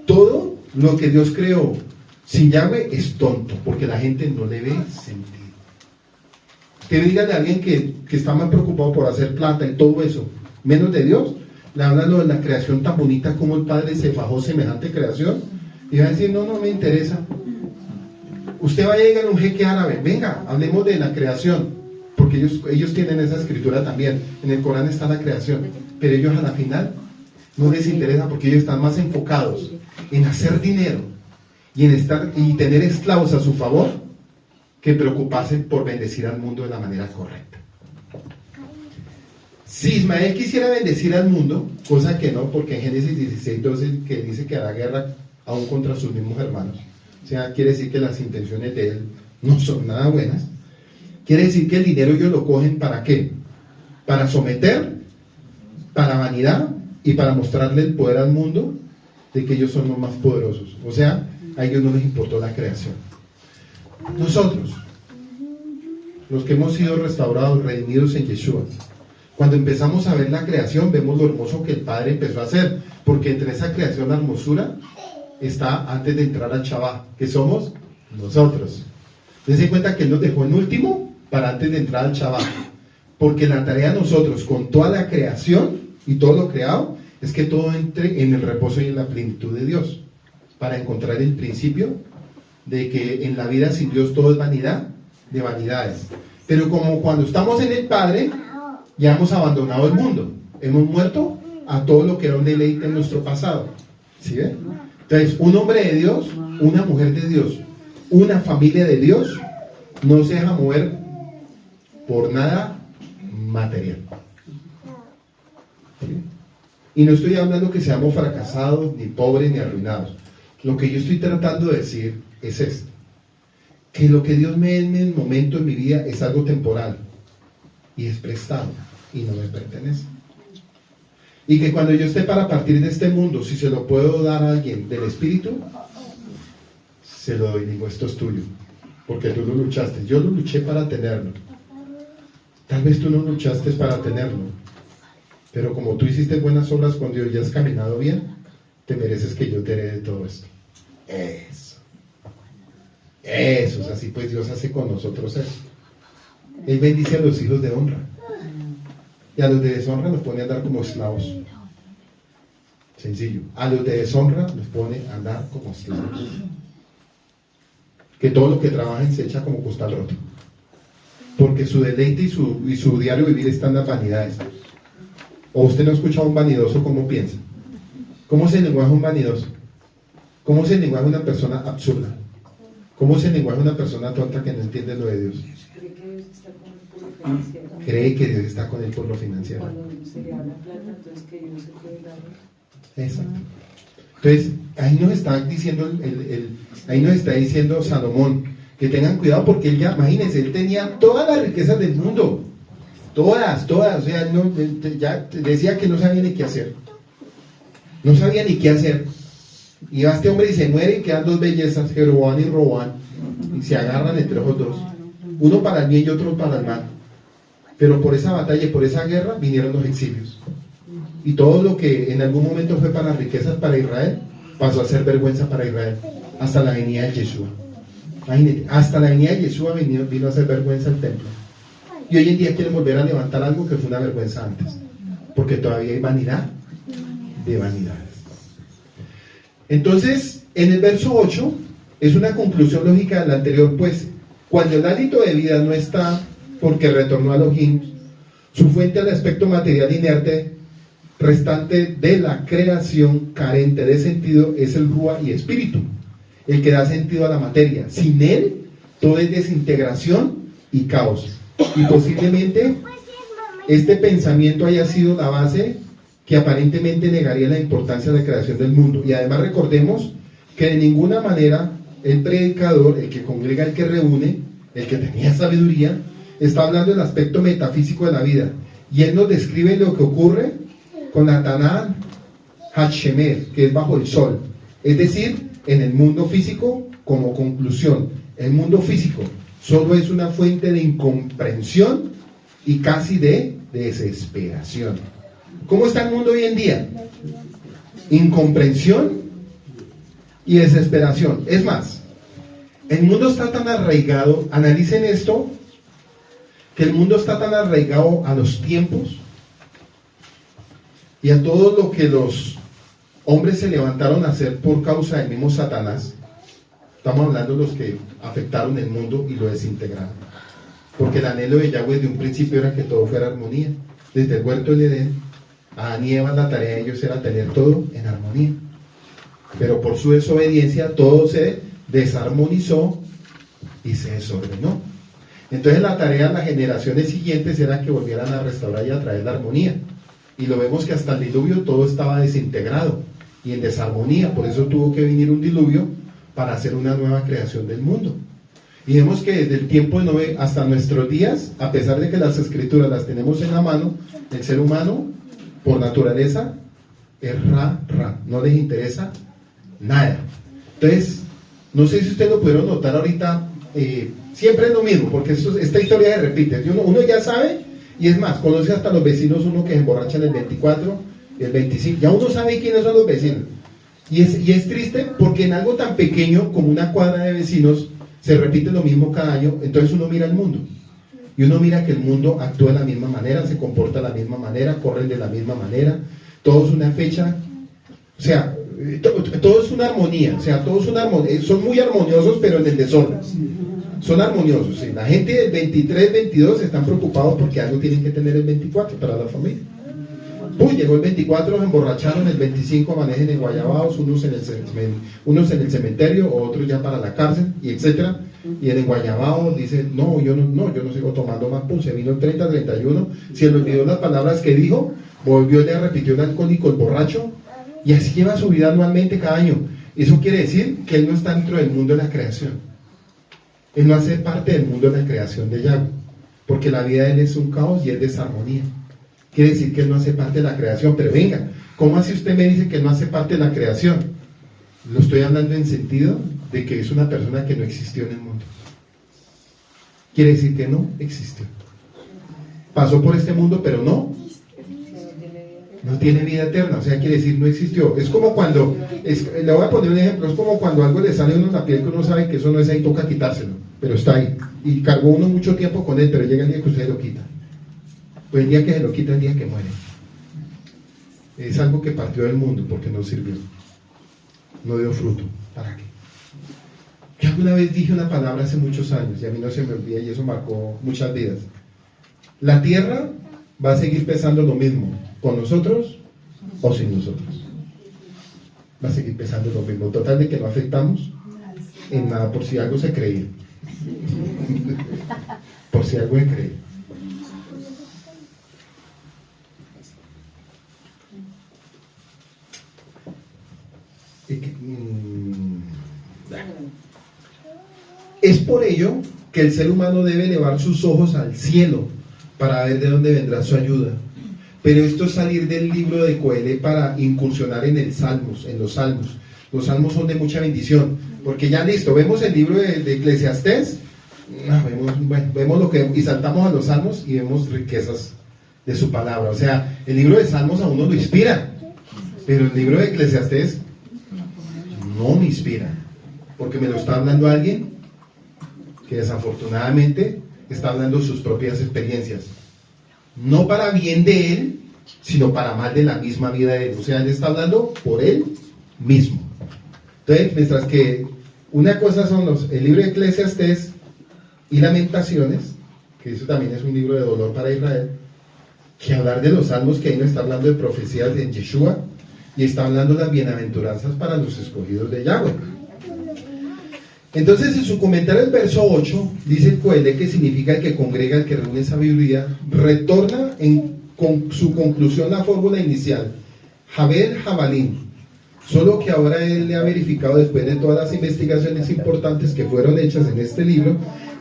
Todo lo que Dios creó sin Yahweh es tonto, porque la gente no le ve sentido. Que dígale a alguien que está más preocupado por hacer plata y todo eso, menos de Dios, le hablan lo de la creación tan bonita, como el Padre se fajó semejante creación, y va a decir, no me interesa. Usted va a llegar a un jeque árabe, venga, hablemos de la creación, porque ellos tienen esa escritura también, en el Corán está la creación, pero ellos a la final no les interesa, porque ellos están más enfocados en hacer dinero y en tener esclavos a su favor, que preocuparse por bendecir al mundo de la manera correcta. Si Ismael quisiera bendecir al mundo, cosa que no, porque en Génesis 16:12 que dice que hará guerra aún contra sus mismos hermanos, o sea, quiere decir que las intenciones de él no son nada buenas. Quiere decir que el dinero ellos lo cogen ¿para qué? Para someter, para vanidad y para mostrarle el poder al mundo de que ellos son los más poderosos. O sea, a ellos no les importó la creación. Nosotros, los que hemos sido restaurados, redimidos en Yeshua, cuando empezamos a ver la creación, vemos lo hermoso que el Padre empezó a hacer, porque entre esa creación, la hermosura, está antes de entrar al Shabbat, que somos nosotros. Dense cuenta que Él nos dejó en último para antes de entrar al Shabbat, porque la tarea de nosotros, con toda la creación y todo lo creado, es que todo entre en el reposo y en la plenitud de Dios, para encontrar el principio de que en la vida sin Dios todo es vanidad de vanidades. Pero como cuando estamos en el Padre, ya hemos abandonado el mundo, hemos muerto a todo lo que era un deleite en nuestro pasado. ¿Sí ven? Entonces, un hombre de Dios, una mujer de Dios, una familia de Dios, no se deja mover por nada material. ¿Sí? Y no estoy hablando que seamos fracasados, ni pobres, ni arruinados. Lo que yo estoy tratando de decir es esto: que lo que Dios me dé en el momento en mi vida es algo temporal y es prestado y no me pertenece. Y que cuando yo esté para partir de este mundo, si se lo puedo dar a alguien del Espíritu, se lo doy. Digo, esto es tuyo, porque tú lo luchaste. Yo lo luché para tenerlo. Tal vez tú no luchaste para tenerlo, pero como tú hiciste buenas obras con Dios y has caminado bien, te mereces que yo te herede todo esto. Eso es así, pues Dios hace con nosotros eso. Él bendice a los hijos de honra, y a los de deshonra los pone a andar como esclavos. Sencillo. A los de deshonra los pone a andar como esclavos. Que todo lo que trabajen se echa como costal roto, porque su deleite y su diario vivir están en las vanidades. ¿O usted no ha escuchado a un vanidoso cómo piensa? ¿Cómo se lenguaja un vanidoso? ¿Cómo se lenguaja una persona absurda? ¿Cómo se lenguaja una persona tonta que no entiende lo de Dios? Cree que Dios está con él por lo financiero. Cuando se le habla plata, entonces que Dios se puede dar. Exacto. Entonces, ahí nos está diciendo ahí nos está diciendo Salomón que tengan cuidado, porque él ya, imagínense, él tenía todas las riquezas del mundo, todas, o sea, no, ya decía que no sabía ni qué hacer, no sabía ni qué hacer, y va este hombre y se muere y quedan dos bellezas, Jeroboam y Roboam, y se agarran entre los dos, uno para el bien y otro para el mal, pero por esa batalla y por esa guerra vinieron los exilios, y todo lo que en algún momento fue para riquezas para Israel, pasó a ser vergüenza para Israel, hasta la venida de Yeshua. Imagínate, hasta la venida de Yeshua vino a ser vergüenza el templo. Y hoy en día quieren volver a levantar algo que fue una vergüenza antes, porque todavía hay vanidad de vanidades. Entonces, en el verso 8, es una conclusión lógica del anterior, pues, cuando el hálito de vida no está porque retornó a Elohim, su fuente al aspecto material inerte, restante de la creación, carente de sentido, es el Ruach y espíritu, el que da sentido a la materia. Sin él, todo es desintegración y caos. Y posiblemente este pensamiento haya sido la base que aparentemente negaría la importancia de la creación del mundo. Y además recordemos que de ninguna manera el predicador, el que congrega, el que reúne, el que tenía sabiduría, está hablando del aspecto metafísico de la vida. Y él nos describe lo que ocurre con la Tanah Hashemer, que es bajo el sol. Es decir, en el mundo físico, como conclusión, el mundo físico solo es una fuente de incomprensión y casi de desesperación. ¿Cómo está el mundo hoy en día? Incomprensión y desesperación. Es más, el mundo está tan arraigado, analicen esto, que el mundo está tan arraigado a los tiempos y a todo lo que los hombres se levantaron a hacer por causa del mismo Satanás. Estamos hablando de los que afectaron el mundo y lo desintegraron, porque el anhelo de Yahweh de un principio era que todo fuera armonía. Desde el huerto del Edén, Adán y Eva, la tarea de ellos era tener todo en armonía, pero por su desobediencia todo se desarmonizó y se desordenó. Entonces la tarea de las generaciones siguientes era que volvieran a restaurar y a traer la armonía. Y lo vemos que hasta el diluvio todo estaba desintegrado y en desarmonía, por eso tuvo que venir un diluvio para hacer una nueva creación del mundo. Y vemos que desde el tiempo de Noé hasta nuestros días, a pesar de que las escrituras las tenemos en la mano, el ser humano, por naturaleza, es no les interesa nada. Entonces, no sé si ustedes lo pudieron notar ahorita, siempre es lo mismo, porque esta historia se repite. Uno ya sabe, y es más, conoce hasta los vecinos, uno que se emborracha el 24, el 25, ya uno sabe quiénes son los vecinos. Y es triste porque en algo tan pequeño como una cuadra de vecinos se repite lo mismo cada año. Entonces uno mira el mundo y uno mira que el mundo actúa de la misma manera, se comporta de la misma manera, corren de la misma manera, todo es una fecha, o sea, todo es una armonía, o sea, todo es una armonía, son muy armoniosos pero en el desorden, son armoniosos, ¿sí? La gente del 23, 22 están preocupados porque algo tienen que tener el 24 para la familia. Uy, llegó el 24, se emborracharon, el 25 amanecen en Guayabados, unos en el cementerio, otros ya para la cárcel, y etcétera. Y en Guayabao dicen, no, yo no sigo tomando más, pum, se vino el 30, 31, se le olvidó las palabras que dijo, volvió y le repitió el alcohólico, el borracho, y así lleva su vida anualmente cada año. Eso quiere decir que él no está dentro del mundo de la creación. Él no hace parte del mundo de la creación de Yahweh, porque la vida de él es un caos y es desarmonía. Quiere decir que él no hace parte de la creación. Pero venga, ¿cómo así usted me dice que él no hace parte de la creación? Lo estoy hablando en sentido de que es una persona que no existió en el mundo. Quiere decir que no existió. Pasó por este mundo, pero no tiene vida eterna. O sea, quiere decir no existió. Es como cuando, le voy a poner un ejemplo, es como cuando algo le sale a uno en la piel que uno sabe que eso no es ahí, toca quitárselo, pero está ahí. Y cargó uno mucho tiempo con él, pero llega el día que usted lo quita. Pues el día que se lo quita, el día que muere. Es algo que partió del mundo porque no sirvió. No dio fruto. ¿Para qué? Yo alguna vez dije una palabra hace muchos años y a mí no se me olvida y eso marcó muchas vidas. La tierra va a seguir pesando lo mismo, con nosotros o sin nosotros. Va a seguir pesando lo mismo. Total de que no afectamos en nada, por si algo se creía. Por si algo se creía. Es por ello que el ser humano debe elevar sus ojos al cielo para ver de dónde vendrá su ayuda. Pero esto es salir del libro de Coelé para incursionar en los salmos. Los salmos son de mucha bendición, porque ya listo, vemos el libro de Eclesiastés, vemos lo que, y saltamos a los salmos y vemos riquezas de su palabra. O sea, el libro de Salmos a uno lo inspira, pero el libro de Eclesiastés no me inspira, porque me lo está hablando alguien que desafortunadamente está hablando sus propias experiencias, no para bien de él, sino para mal de la misma vida de él. O sea, él está hablando por él mismo. Entonces, mientras que una cosa son el libro de Eclesiastés y Lamentaciones, que eso también es un libro de dolor para Israel, que hablar de los salmos, que ahí no está hablando de profecías de Yeshua, y está hablando de las bienaventuranzas para los escogidos de Yahweh. Entonces, en su comentario, el verso 8, dice el Coelé, que significa el que congrega, el que reúne sabiduría, retorna con su conclusión la fórmula inicial, Jaber Jabalín, solo que ahora él le ha verificado después de todas las investigaciones importantes que fueron hechas en este libro,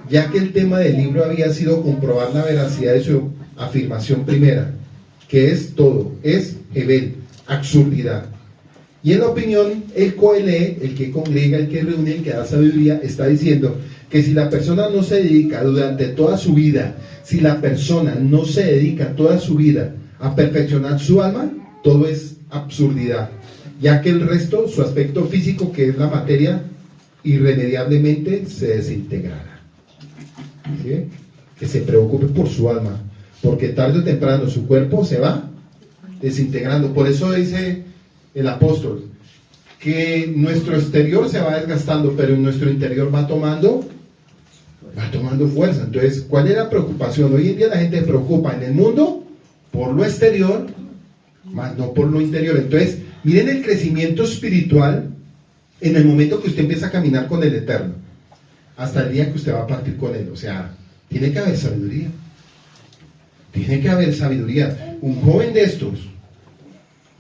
ya que el tema del libro había sido comprobar la veracidad de su afirmación primera, que es todo, es Hebel, absurdidad. Y en la opinión, el Coelé, el que congrega, el que reúne, el que da sabiduría, está diciendo que si la persona no se dedica durante toda su vida, si la persona no se dedica toda su vida a perfeccionar su alma, todo es absurdidad, ya que el resto, su aspecto físico, que es la materia, irremediablemente se desintegrará. ¿Sí? Que se preocupe por su alma, porque tarde o temprano su cuerpo se va desintegrando. Por eso dice el apóstol que nuestro exterior se va desgastando, pero en nuestro interior va tomando fuerza. Entonces, ¿cuál es la preocupación? Hoy en día la gente se preocupa en el mundo por lo exterior, más no por lo interior. Entonces, miren el crecimiento espiritual en el momento que usted empieza a caminar con el Eterno. hasta el día que usted va a partir con él. O sea, tiene que haber sabiduría. Tiene que haber sabiduría. Un joven de estos,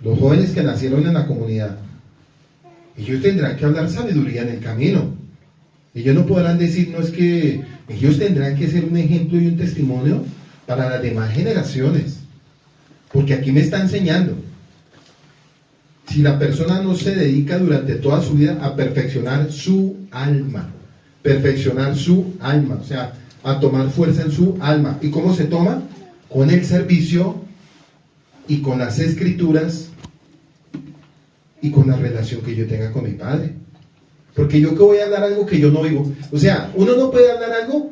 los jóvenes que nacieron en la comunidad, ellos tendrán que hablar sabiduría en el camino. Ellos no podrán decir, no, es que ellos tendrán que ser un ejemplo y un testimonio para las demás generaciones. Porque aquí me está enseñando. Si la persona no se dedica durante toda su vida a perfeccionar su alma, o sea, a tomar fuerza en su alma. ¿Y cómo se toma? Con el servicio y con las escrituras y con la relación que yo tenga con mi Padre. Porque yo que voy a hablar algo que yo no vivo. O sea, uno no puede hablar algo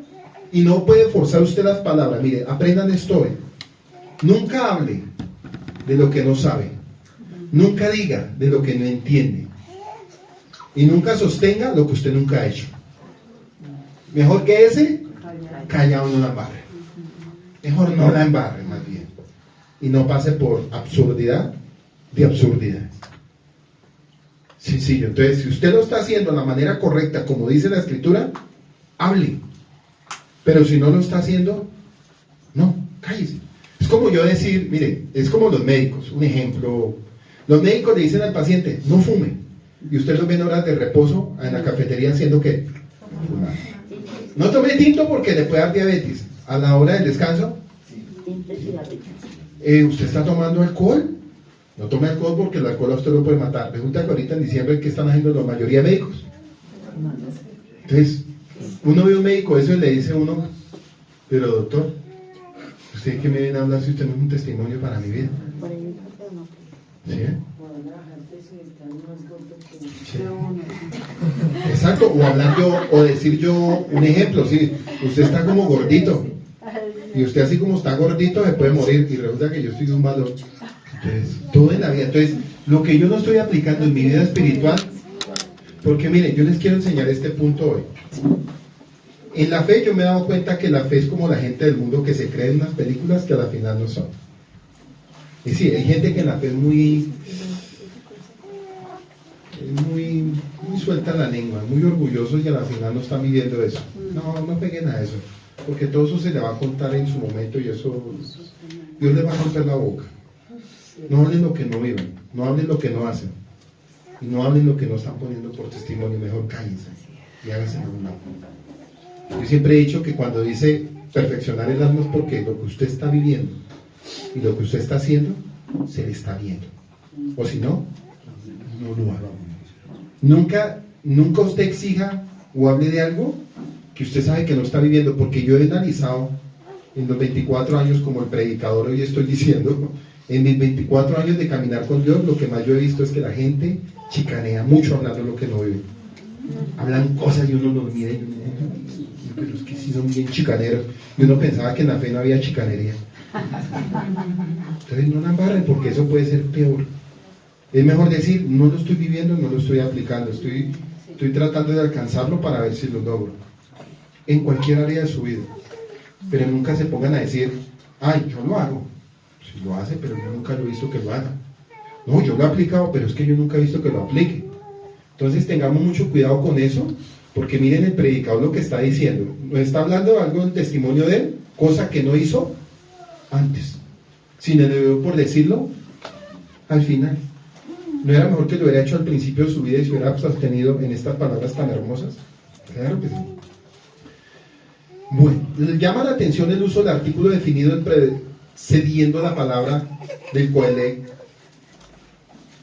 y no puede forzar usted las palabras. Mire, aprendan esto hoy. Nunca hable de lo que no sabe. Nunca diga de lo que no entiende. Y nunca sostenga lo que usted nunca ha hecho. Mejor que ese, callado no la embarre. Mejor no la embarre, más bien. Y no pase por absurdidad de absurdidad. Sencillo. Entonces, si usted lo está haciendo de la manera correcta, como dice la Escritura, hable. Pero si no lo está haciendo, no, cállese. Es como yo decir, mire, es como los médicos, un ejemplo. Los médicos le dicen al paciente, no fume. Y usted lo ve en horas de reposo en la cafetería haciendo ¿qué? Fumar. No tome tinto porque le puede dar diabetes. A la hora del descanso, ¿usted está tomando alcohol? No tome alcohol porque el alcohol a usted lo puede matar. Resulta que ahorita en diciembre, ¿qué están haciendo la mayoría de médicos? Entonces, uno ve un médico eso y le dice a uno, pero doctor, ¿usted qué me viene a hablar si usted no es un testimonio para mi vida? ¿Sí? Sí. Exacto, o hablar yo, o decir yo un ejemplo, sí, usted está como gordito, y usted así como está gordito se puede morir, y resulta que yo estoy de un valor. Entonces, todo en la vida. Entonces, lo que yo no estoy aplicando en mi vida espiritual, porque miren, yo les quiero enseñar este punto hoy. En la fe yo me he dado cuenta que la fe es como la gente del mundo que se cree en unas películas que a la final no son. Y sí, hay gente que en la fe es muy suelta la lengua, muy orgullosos y a la final no están viviendo eso. No peguen a eso, porque todo eso se le va a contar en su momento y eso Dios le va a romper la boca. No hablen lo que no viven, no hablen lo que no hacen y no hablen lo que no están poniendo por testimonio. Mejor cállense y háganse a un lado. Yo siempre he dicho que cuando dice perfeccionar el alma es porque lo que usted está viviendo y lo que usted está haciendo se le está viendo, o si no, no lo haga. Nunca usted exija o hable de algo que usted sabe que no está viviendo, porque yo he analizado en los 24 años como el predicador hoy estoy diciendo, en mis 24 años de caminar con Dios, lo que más yo he visto es que la gente chicanea mucho hablando de lo que no vive. Hablan cosas y uno los mira y uno, pero es que sí son bien chicaneros, y uno pensaba que en la fe no había chicanería. Entonces no la embarren, porque eso puede ser peor. Es mejor decir, no lo estoy viviendo, no lo estoy aplicando, estoy tratando de alcanzarlo para ver si lo logro, en cualquier área de su vida. Pero nunca se pongan a decir, ay, yo lo hago. Si lo hace, pero yo nunca lo he visto que lo haga. No, yo lo he aplicado, pero es que yo nunca he visto que lo aplique. Entonces tengamos mucho cuidado con eso, porque miren el predicador lo que está diciendo. Nos está hablando de algo del testimonio de él, cosa que no hizo antes, sino le dio por decirlo al final. ¿No era mejor que lo hubiera hecho al principio de su vida y se hubiera sostenido en estas palabras tan hermosas? Claro que sí. Bueno, les llama la atención el uso del artículo definido precediendo la palabra del Coelec.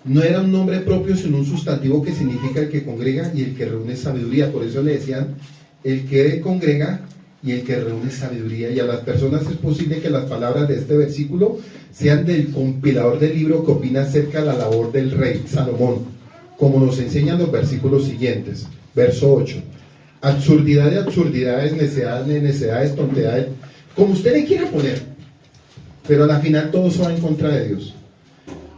No era un nombre propio, sino un sustantivo que significa el que congrega y el que reúne sabiduría. Por eso le decían el que congrega y el que reúne sabiduría. Y a las personas es posible que las palabras de este versículo sean del compilador del libro que opina acerca de la labor del rey Salomón, como nos enseñan los versículos siguientes. Verso 8. Absurdidad de absurdidades, necedades de necedades, tonteidades, como usted le quiera poner, pero a la final todo eso va en contra de Dios.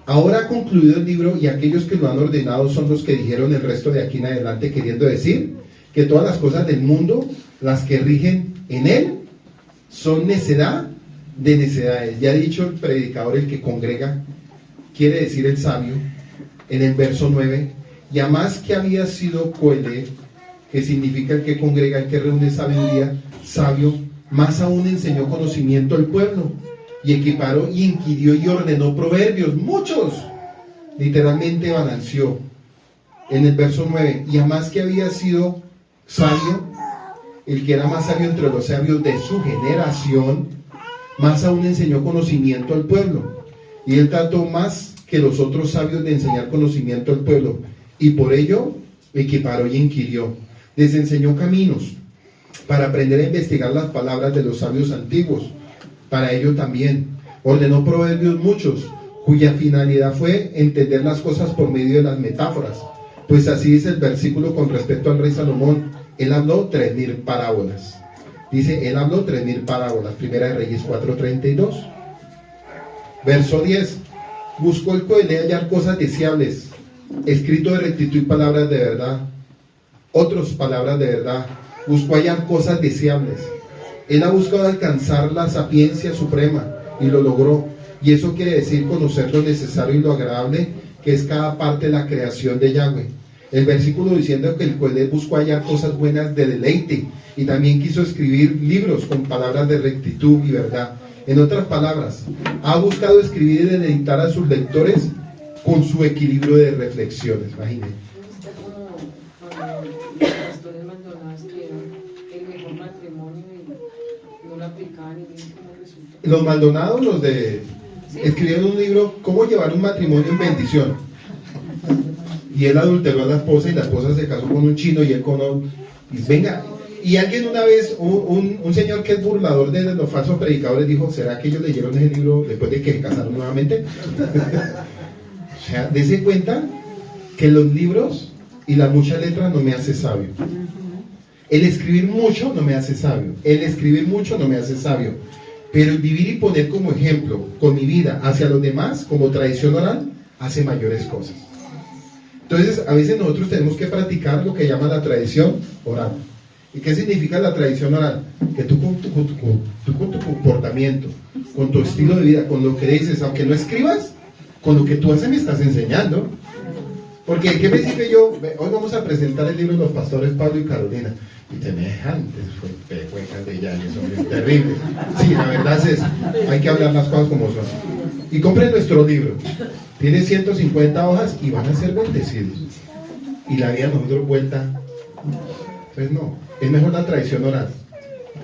Ahora ha concluido el libro y aquellos que lo han ordenado son los que dijeron el resto de aquí en adelante, queriendo decir que todas las cosas del mundo, las que rigen en él, son necedad de necedades. Ya ha dicho el predicador, el que congrega, quiere decir el sabio, en el verso 9, y además que había sido Coelé, que significa el que congrega, el que reúne sabiduría, sabio, más aún enseñó conocimiento al pueblo, y equiparó y inquirió y ordenó proverbios, muchos, literalmente balanceó. En el verso 9, y a más que había sido sabio, el que era más sabio entre los sabios de su generación, más aún enseñó conocimiento al pueblo, y él trató más que los otros sabios de enseñar conocimiento al pueblo, y por ello equiparó y inquirió, les enseñó caminos, para aprender a investigar las palabras de los sabios antiguos. Para ello también ordenó proverbios muchos, cuya finalidad fue entender las cosas por medio de las metáforas. Pues así dice el versículo con respecto al rey Salomón: él habló 3000 parábolas. Dice, él habló 3000 parábolas. Primera de Reyes 4:32. Verso 10. Buscó el coelé hallar cosas deseables, escrito de rectitud y palabras de verdad. Otros palabras de verdad. Buscó hallar cosas deseables. Él ha buscado alcanzar la sapiencia suprema y lo logró. Y eso quiere decir conocer lo necesario y lo agradable que es cada parte de la creación de Yahweh. El versículo diciendo que el coelé buscó hallar cosas buenas de deleite y también quiso escribir libros con palabras de rectitud y verdad. En otras palabras, ha buscado escribir y deleitar a sus lectores con su equilibrio de reflexiones. Imagínense. Está como cuando los pastores Maldonados escribieron el mejor matrimonio y no lo aplicaban y miren cómo resultó. Los Maldonados, los de... escribieron un libro, ¿Cómo llevar un matrimonio en bendición? Y él adulteró a la esposa y la esposa se casó con un chino y él con un... Y venga, y alguien una vez, un señor que es burlador de los falsos predicadores dijo, ¿será que ellos leyeron ese libro después de que se casaron nuevamente? O sea, dése cuenta que los libros y las muchas letras no me hace sabio. El escribir mucho no me hace sabio. El escribir mucho no me hace sabio. Pero el vivir y poner como ejemplo con mi vida hacia los demás, como tradición oral, hace mayores cosas. Entonces, a veces nosotros tenemos que practicar lo que llama la tradición oral. ¿Y qué significa la tradición oral? Que tú con tu comportamiento, con tu estilo de vida, con lo que dices, aunque no escribas, con lo que tú haces me estás enseñando. Porque, ¿qué me sirve yo? Hoy vamos a presentar el libro de los pastores Pablo y Carolina. Y semejantes huecas de ya, son terribles. Sí, la verdad es eso. Hay que hablar las cosas como son. Y compren nuestro libro. Tiene 150 hojas y van a ser bendecidos. Y la vida nosotros vuelta. Entonces no, es mejor la tradición oral.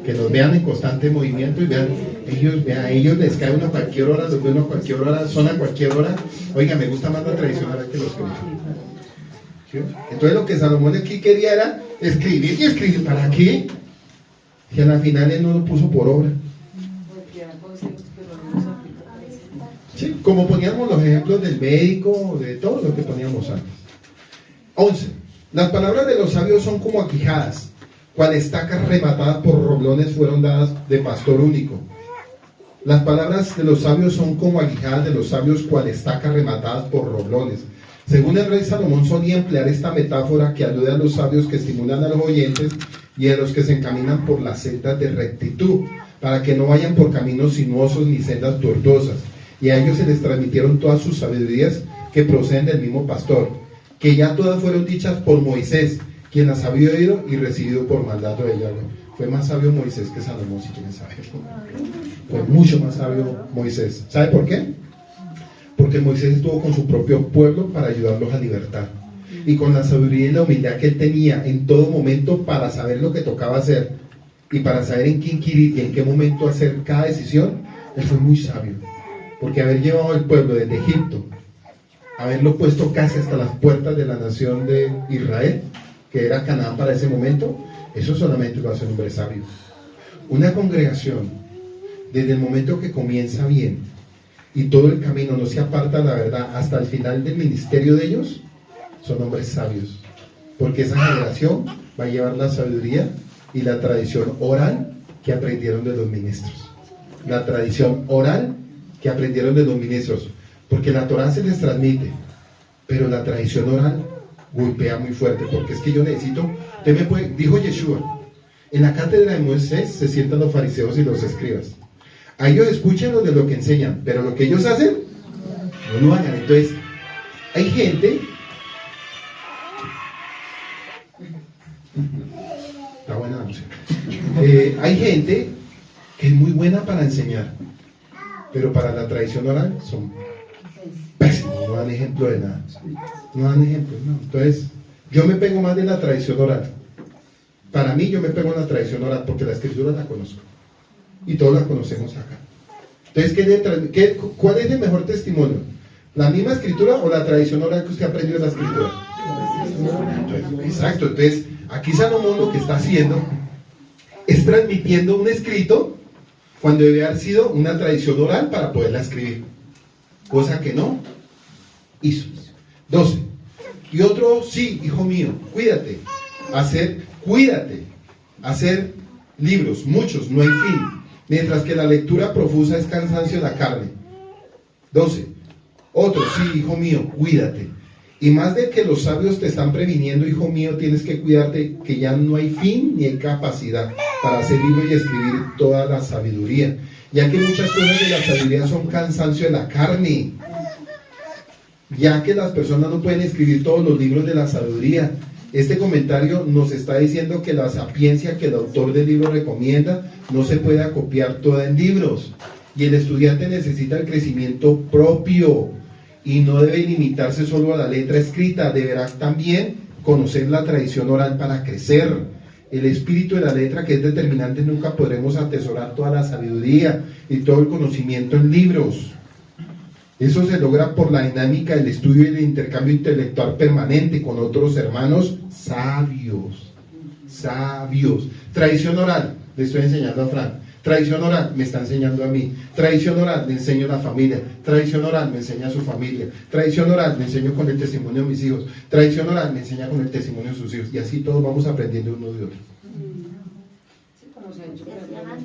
Que nos vean en constante movimiento y vean, a ellos les cae uno a cualquier hora, los ve uno a cualquier hora, son a cualquier hora. Oiga, me gusta más la tradición oral que los escritos. Entonces lo que Salomón aquí quería era escribir y escribir. ¿Para qué? Y a la final él no lo puso por obra. Porque da consejos, pero no los aplica para eso. Sí, como poníamos los ejemplos del médico, de todo lo que poníamos antes. 11. Las palabras de los sabios son como aguijadas, cual estacas rematadas por roblones fueron dadas de pastor único. Las palabras de los sabios son como aguijadas de los sabios, cual estacas rematadas por roblones. Según el rey Salomón solía emplear esta metáfora que alude a los sabios que estimulan a los oyentes y a los que se encaminan por las sendas de rectitud, para que no vayan por caminos sinuosos ni sendas tortuosas. Y a ellos se les transmitieron todas sus sabidurías que proceden del mismo pastor, que ya todas fueron dichas por Moisés, quien las había oído y recibido por mandato de Yahweh. Fue más sabio Moisés que Salomón, si quieren saberlo. Fue mucho más sabio Moisés. ¿Sabe por qué? Porque Moisés estuvo con su propio pueblo para ayudarlos a libertar. Y con la sabiduría y la humildad que él tenía en todo momento para saber lo que tocaba hacer y para saber en qué inquirir y en qué momento hacer cada decisión, él fue muy sabio. Porque haber llevado al pueblo desde Egipto, haberlo puesto casi hasta las puertas de la nación de Israel, que era Canaán para ese momento, eso solamente lo hace un hombre sabio. Una congregación, desde el momento que comienza bien y todo el camino no se aparta de la verdad hasta el final del ministerio de ellos, son hombres sabios, porque esa generación va a llevar la sabiduría y la tradición oral que aprendieron de los ministros. La tradición oral que aprendieron de los ministros, porque la Torah se les transmite, pero la tradición oral golpea muy fuerte, porque es que yo necesito, dijo Yeshua, en la cátedra de Moisés se sientan los fariseos y los escribas. A ellos escúchenlos de lo que enseñan, pero lo que ellos hacen, no lo hagan. Entonces, hay gente Hay gente que es muy buena para enseñar, pero para la tradición oral son pésimos, no dan ejemplo de nada. No dan ejemplo, no. Entonces, yo me pego más de la tradición oral. Para mí, yo me pego en la tradición oral porque la escritura la conozco. Y todos la conocemos acá. Entonces, ¿cuál es el mejor testimonio? ¿La misma escritura o la tradición oral que usted aprendió de la escritura? Exacto. Entonces, aquí Salomón lo que está haciendo es transmitiendo un escrito cuando debe haber sido una tradición oral para poderla escribir. Cosa que no hizo. 12. Y otro, sí, hijo mío, cuídate, hacer libros, muchos, no hay fin, mientras que la lectura profusa es cansancio de la carne. 12. Otro, sí, hijo mío, cuídate. Y más de que los sabios te están previniendo, hijo mío, tienes que cuidarte, que ya no hay fin ni hay capacidad para hacer libros y escribir toda la sabiduría, ya que muchas cosas de la sabiduría son cansancio de la carne, ya que las personas no pueden escribir todos los libros de la sabiduría. Este comentario nos está diciendo que la sapiencia que el autor del libro recomienda no se puede acopiar toda en libros, y el estudiante necesita el crecimiento propio y no debe limitarse solo a la letra escrita, deberá también conocer la tradición oral para crecer. El espíritu de la letra, que es determinante, nunca podremos atesorar toda la sabiduría y todo el conocimiento en libros. Eso se logra por la dinámica del estudio y el intercambio intelectual permanente con otros hermanos sabios. Tradición oral, le estoy enseñando a Fran. Tradición oral, me está enseñando a mí. Tradición oral, le enseño a la familia. Tradición oral, me enseña a su familia. Tradición oral, me enseño con el testimonio de mis hijos. Tradición oral, me enseña con el testimonio de sus hijos. Y así todos vamos aprendiendo uno de otro. Sí, como se ha dicho,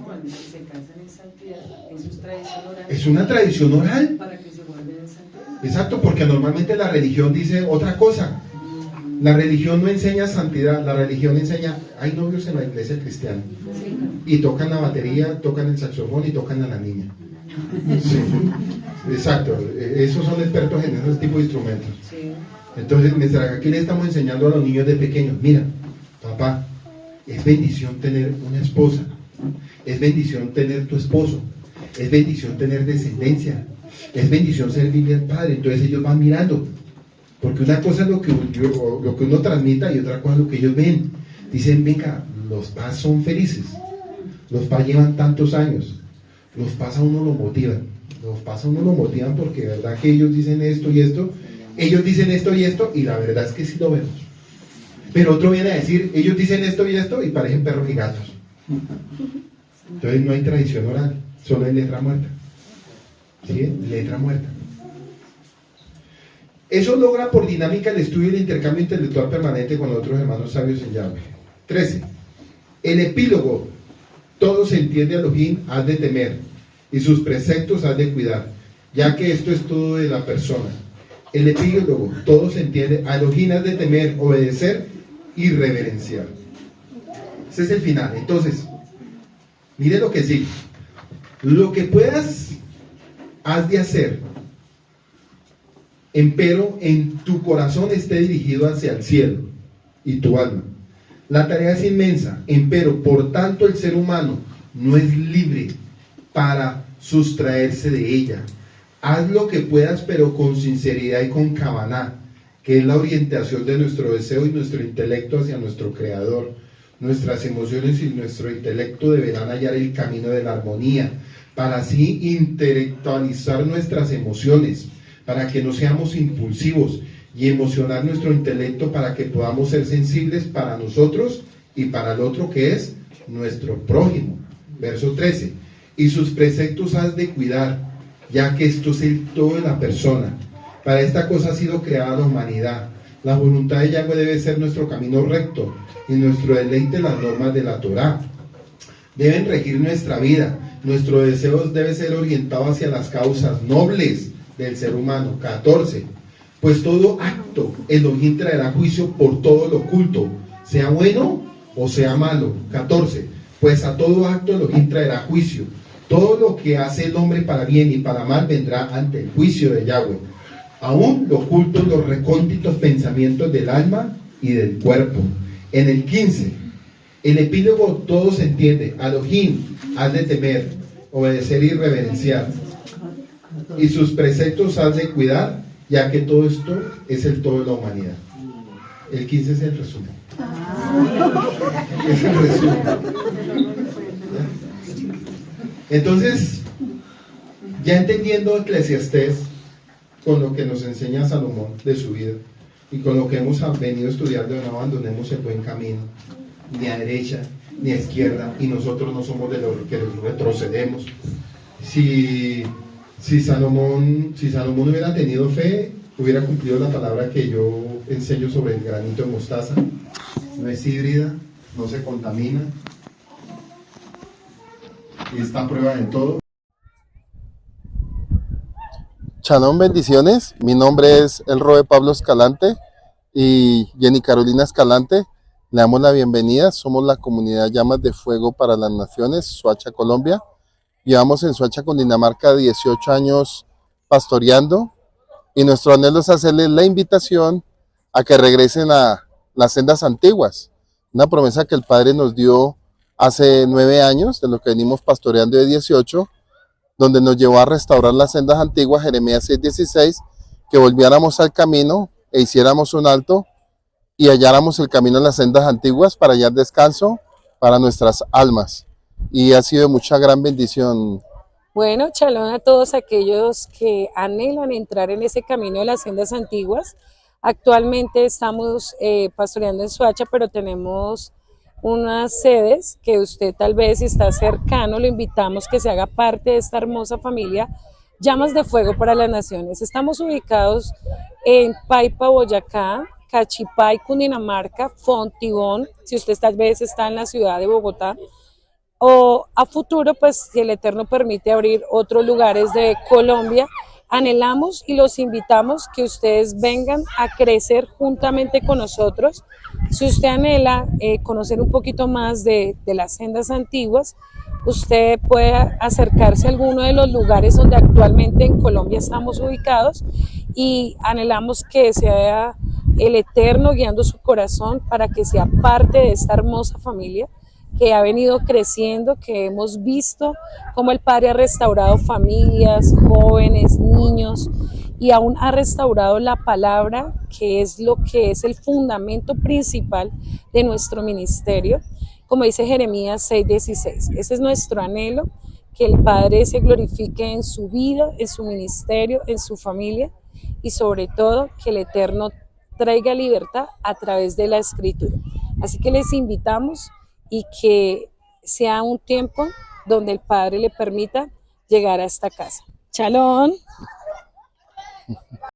cuando se casan en santidad, eso es tradición oral. Es una tradición oral. Para que se vuelvan en santidad. Exacto, porque normalmente la religión dice otra cosa. La religión no enseña santidad, la religión enseña, hay novios en la iglesia cristiana. Y tocan la batería, tocan el saxofón y tocan a la niña. Sí, exacto, esos son expertos en ese tipo de instrumentos. Entonces, mientras aquí le estamos enseñando a los niños de pequeños, mira, papá, es bendición tener una esposa, es bendición tener tu esposo, es bendición tener descendencia, es bendición servirle al Padre. Entonces ellos van mirando, porque una cosa es lo que uno transmita y otra cosa es lo que ellos ven. Dicen, venga, los papás son felices, los papás llevan tantos años, los papás a uno lo motivan, porque de verdad que ellos dicen esto y esto, ellos dicen esto y esto, y la verdad es que sí lo vemos. Pero otro viene a decir, ellos dicen esto y esto, y parecen perros y gatos. Entonces no hay tradición oral, solo hay letra muerta. ¿Sí? Letra muerta. Eso logra por dinámica el estudio y el intercambio intelectual permanente con otros hermanos sabios en Yahweh. 13. El epílogo, todo se entiende a Elohim, has de temer, y sus preceptos has de cuidar, ya que esto es todo de la persona. El epílogo, todo se entiende, a Elohim has de temer, obedecer y reverenciar. Ese es el final. Entonces, mire lo que sigue. Lo que puedas, has de hacer, empero en tu corazón esté dirigido hacia el cielo y tu alma. La tarea es inmensa, empero por tanto el ser humano no es libre para sustraerse de ella. Haz lo que puedas, pero con sinceridad y con kavaná, que es la orientación de nuestro deseo y nuestro intelecto hacia nuestro Creador. Nuestras emociones y nuestro intelecto deberán hallar el camino de la armonía, para así intelectualizar nuestras emociones, para que no seamos impulsivos, y emocionar nuestro intelecto para que podamos ser sensibles para nosotros y para el otro, que es nuestro prójimo. Verso 13. Y sus preceptos has de cuidar, ya que esto es el todo de la persona. Para esta cosa ha sido creada la humanidad. La voluntad de Yahweh debe ser nuestro camino recto y nuestro deleite las normas de la Torá. Deben regir nuestra vida. Nuestro deseo debe ser orientado hacia las causas nobles del ser humano. 14. Pues todo acto Elohim traerá juicio por todo lo oculto, sea bueno o sea malo. 14. Pues a todo acto Elohim traerá juicio. Todo lo que hace el hombre para bien y para mal vendrá ante el juicio de Yahweh. Aún lo oculto, los recónditos pensamientos del alma y del cuerpo. En el 15. El epílogo todo se entiende. Elohim, has de temer, obedecer y reverenciar. Y sus preceptos has de cuidar, ya que todo esto es el todo de la humanidad. El 15 es el resumen. Es el resumen. Entonces, ya entendiendo Eclesiastés, con lo que nos enseña Salomón de su vida, y con lo que hemos venido estudiando, no abandonemos el buen camino, ni a derecha, ni a izquierda, y nosotros no somos de los que retrocedemos. Si Salomón hubiera tenido fe, hubiera cumplido la palabra que yo enseño sobre el granito de mostaza. No es híbrida, no se contamina, y está a prueba de todo. Shalom, bendiciones. Mi nombre es el Roe Pablo Escalante y Jenny Carolina Escalante. Le damos la bienvenida. Somos la comunidad Llamas de Fuego para las Naciones, Soacha, Colombia. Llevamos en Soacha, Cundinamarca, 18 años pastoreando y nuestro anhelo es hacerles la invitación a que regresen a las sendas antiguas. Una promesa que el Padre nos dio hace 9 años, de lo que venimos pastoreando de 18, donde nos llevó a restaurar las sendas antiguas, Jeremías 6:16, que volviéramos al camino e hiciéramos un alto y halláramos el camino en las sendas antiguas para hallar descanso para nuestras almas. Y ha sido de mucha gran bendición. Bueno, shalom a todos aquellos que anhelan entrar en ese camino de las sendas antiguas. Actualmente estamos pastoreando en Soacha, pero tenemos unas sedes que usted tal vez si está cercano, lo invitamos que se haga parte de esta hermosa familia Llamas de Fuego para las Naciones. Estamos ubicados en Paipa, Boyacá, Cachipay, Cundinamarca, Fontibón, si usted tal vez está en la ciudad de Bogotá, o a futuro, pues si el Eterno permite abrir otros lugares de Colombia, anhelamos y los invitamos que ustedes vengan a crecer juntamente con nosotros. Si usted anhela conocer un poquito más de las sendas antiguas, usted puede acercarse a alguno de los lugares donde actualmente en Colombia estamos ubicados y anhelamos que sea el Eterno guiando su corazón para que sea parte de esta hermosa familia que ha venido creciendo, que hemos visto cómo el Padre ha restaurado familias, jóvenes, niños, y aún ha restaurado la palabra, que es lo que es el fundamento principal de nuestro ministerio, como dice Jeremías 6:16. Ese es nuestro anhelo, que el Padre se glorifique en su vida, en su ministerio, en su familia, y sobre todo que el Eterno traiga libertad a través de la Escritura. Así que les invitamos y que sea un tiempo donde el Padre le permita llegar a esta casa. ¡Shalom!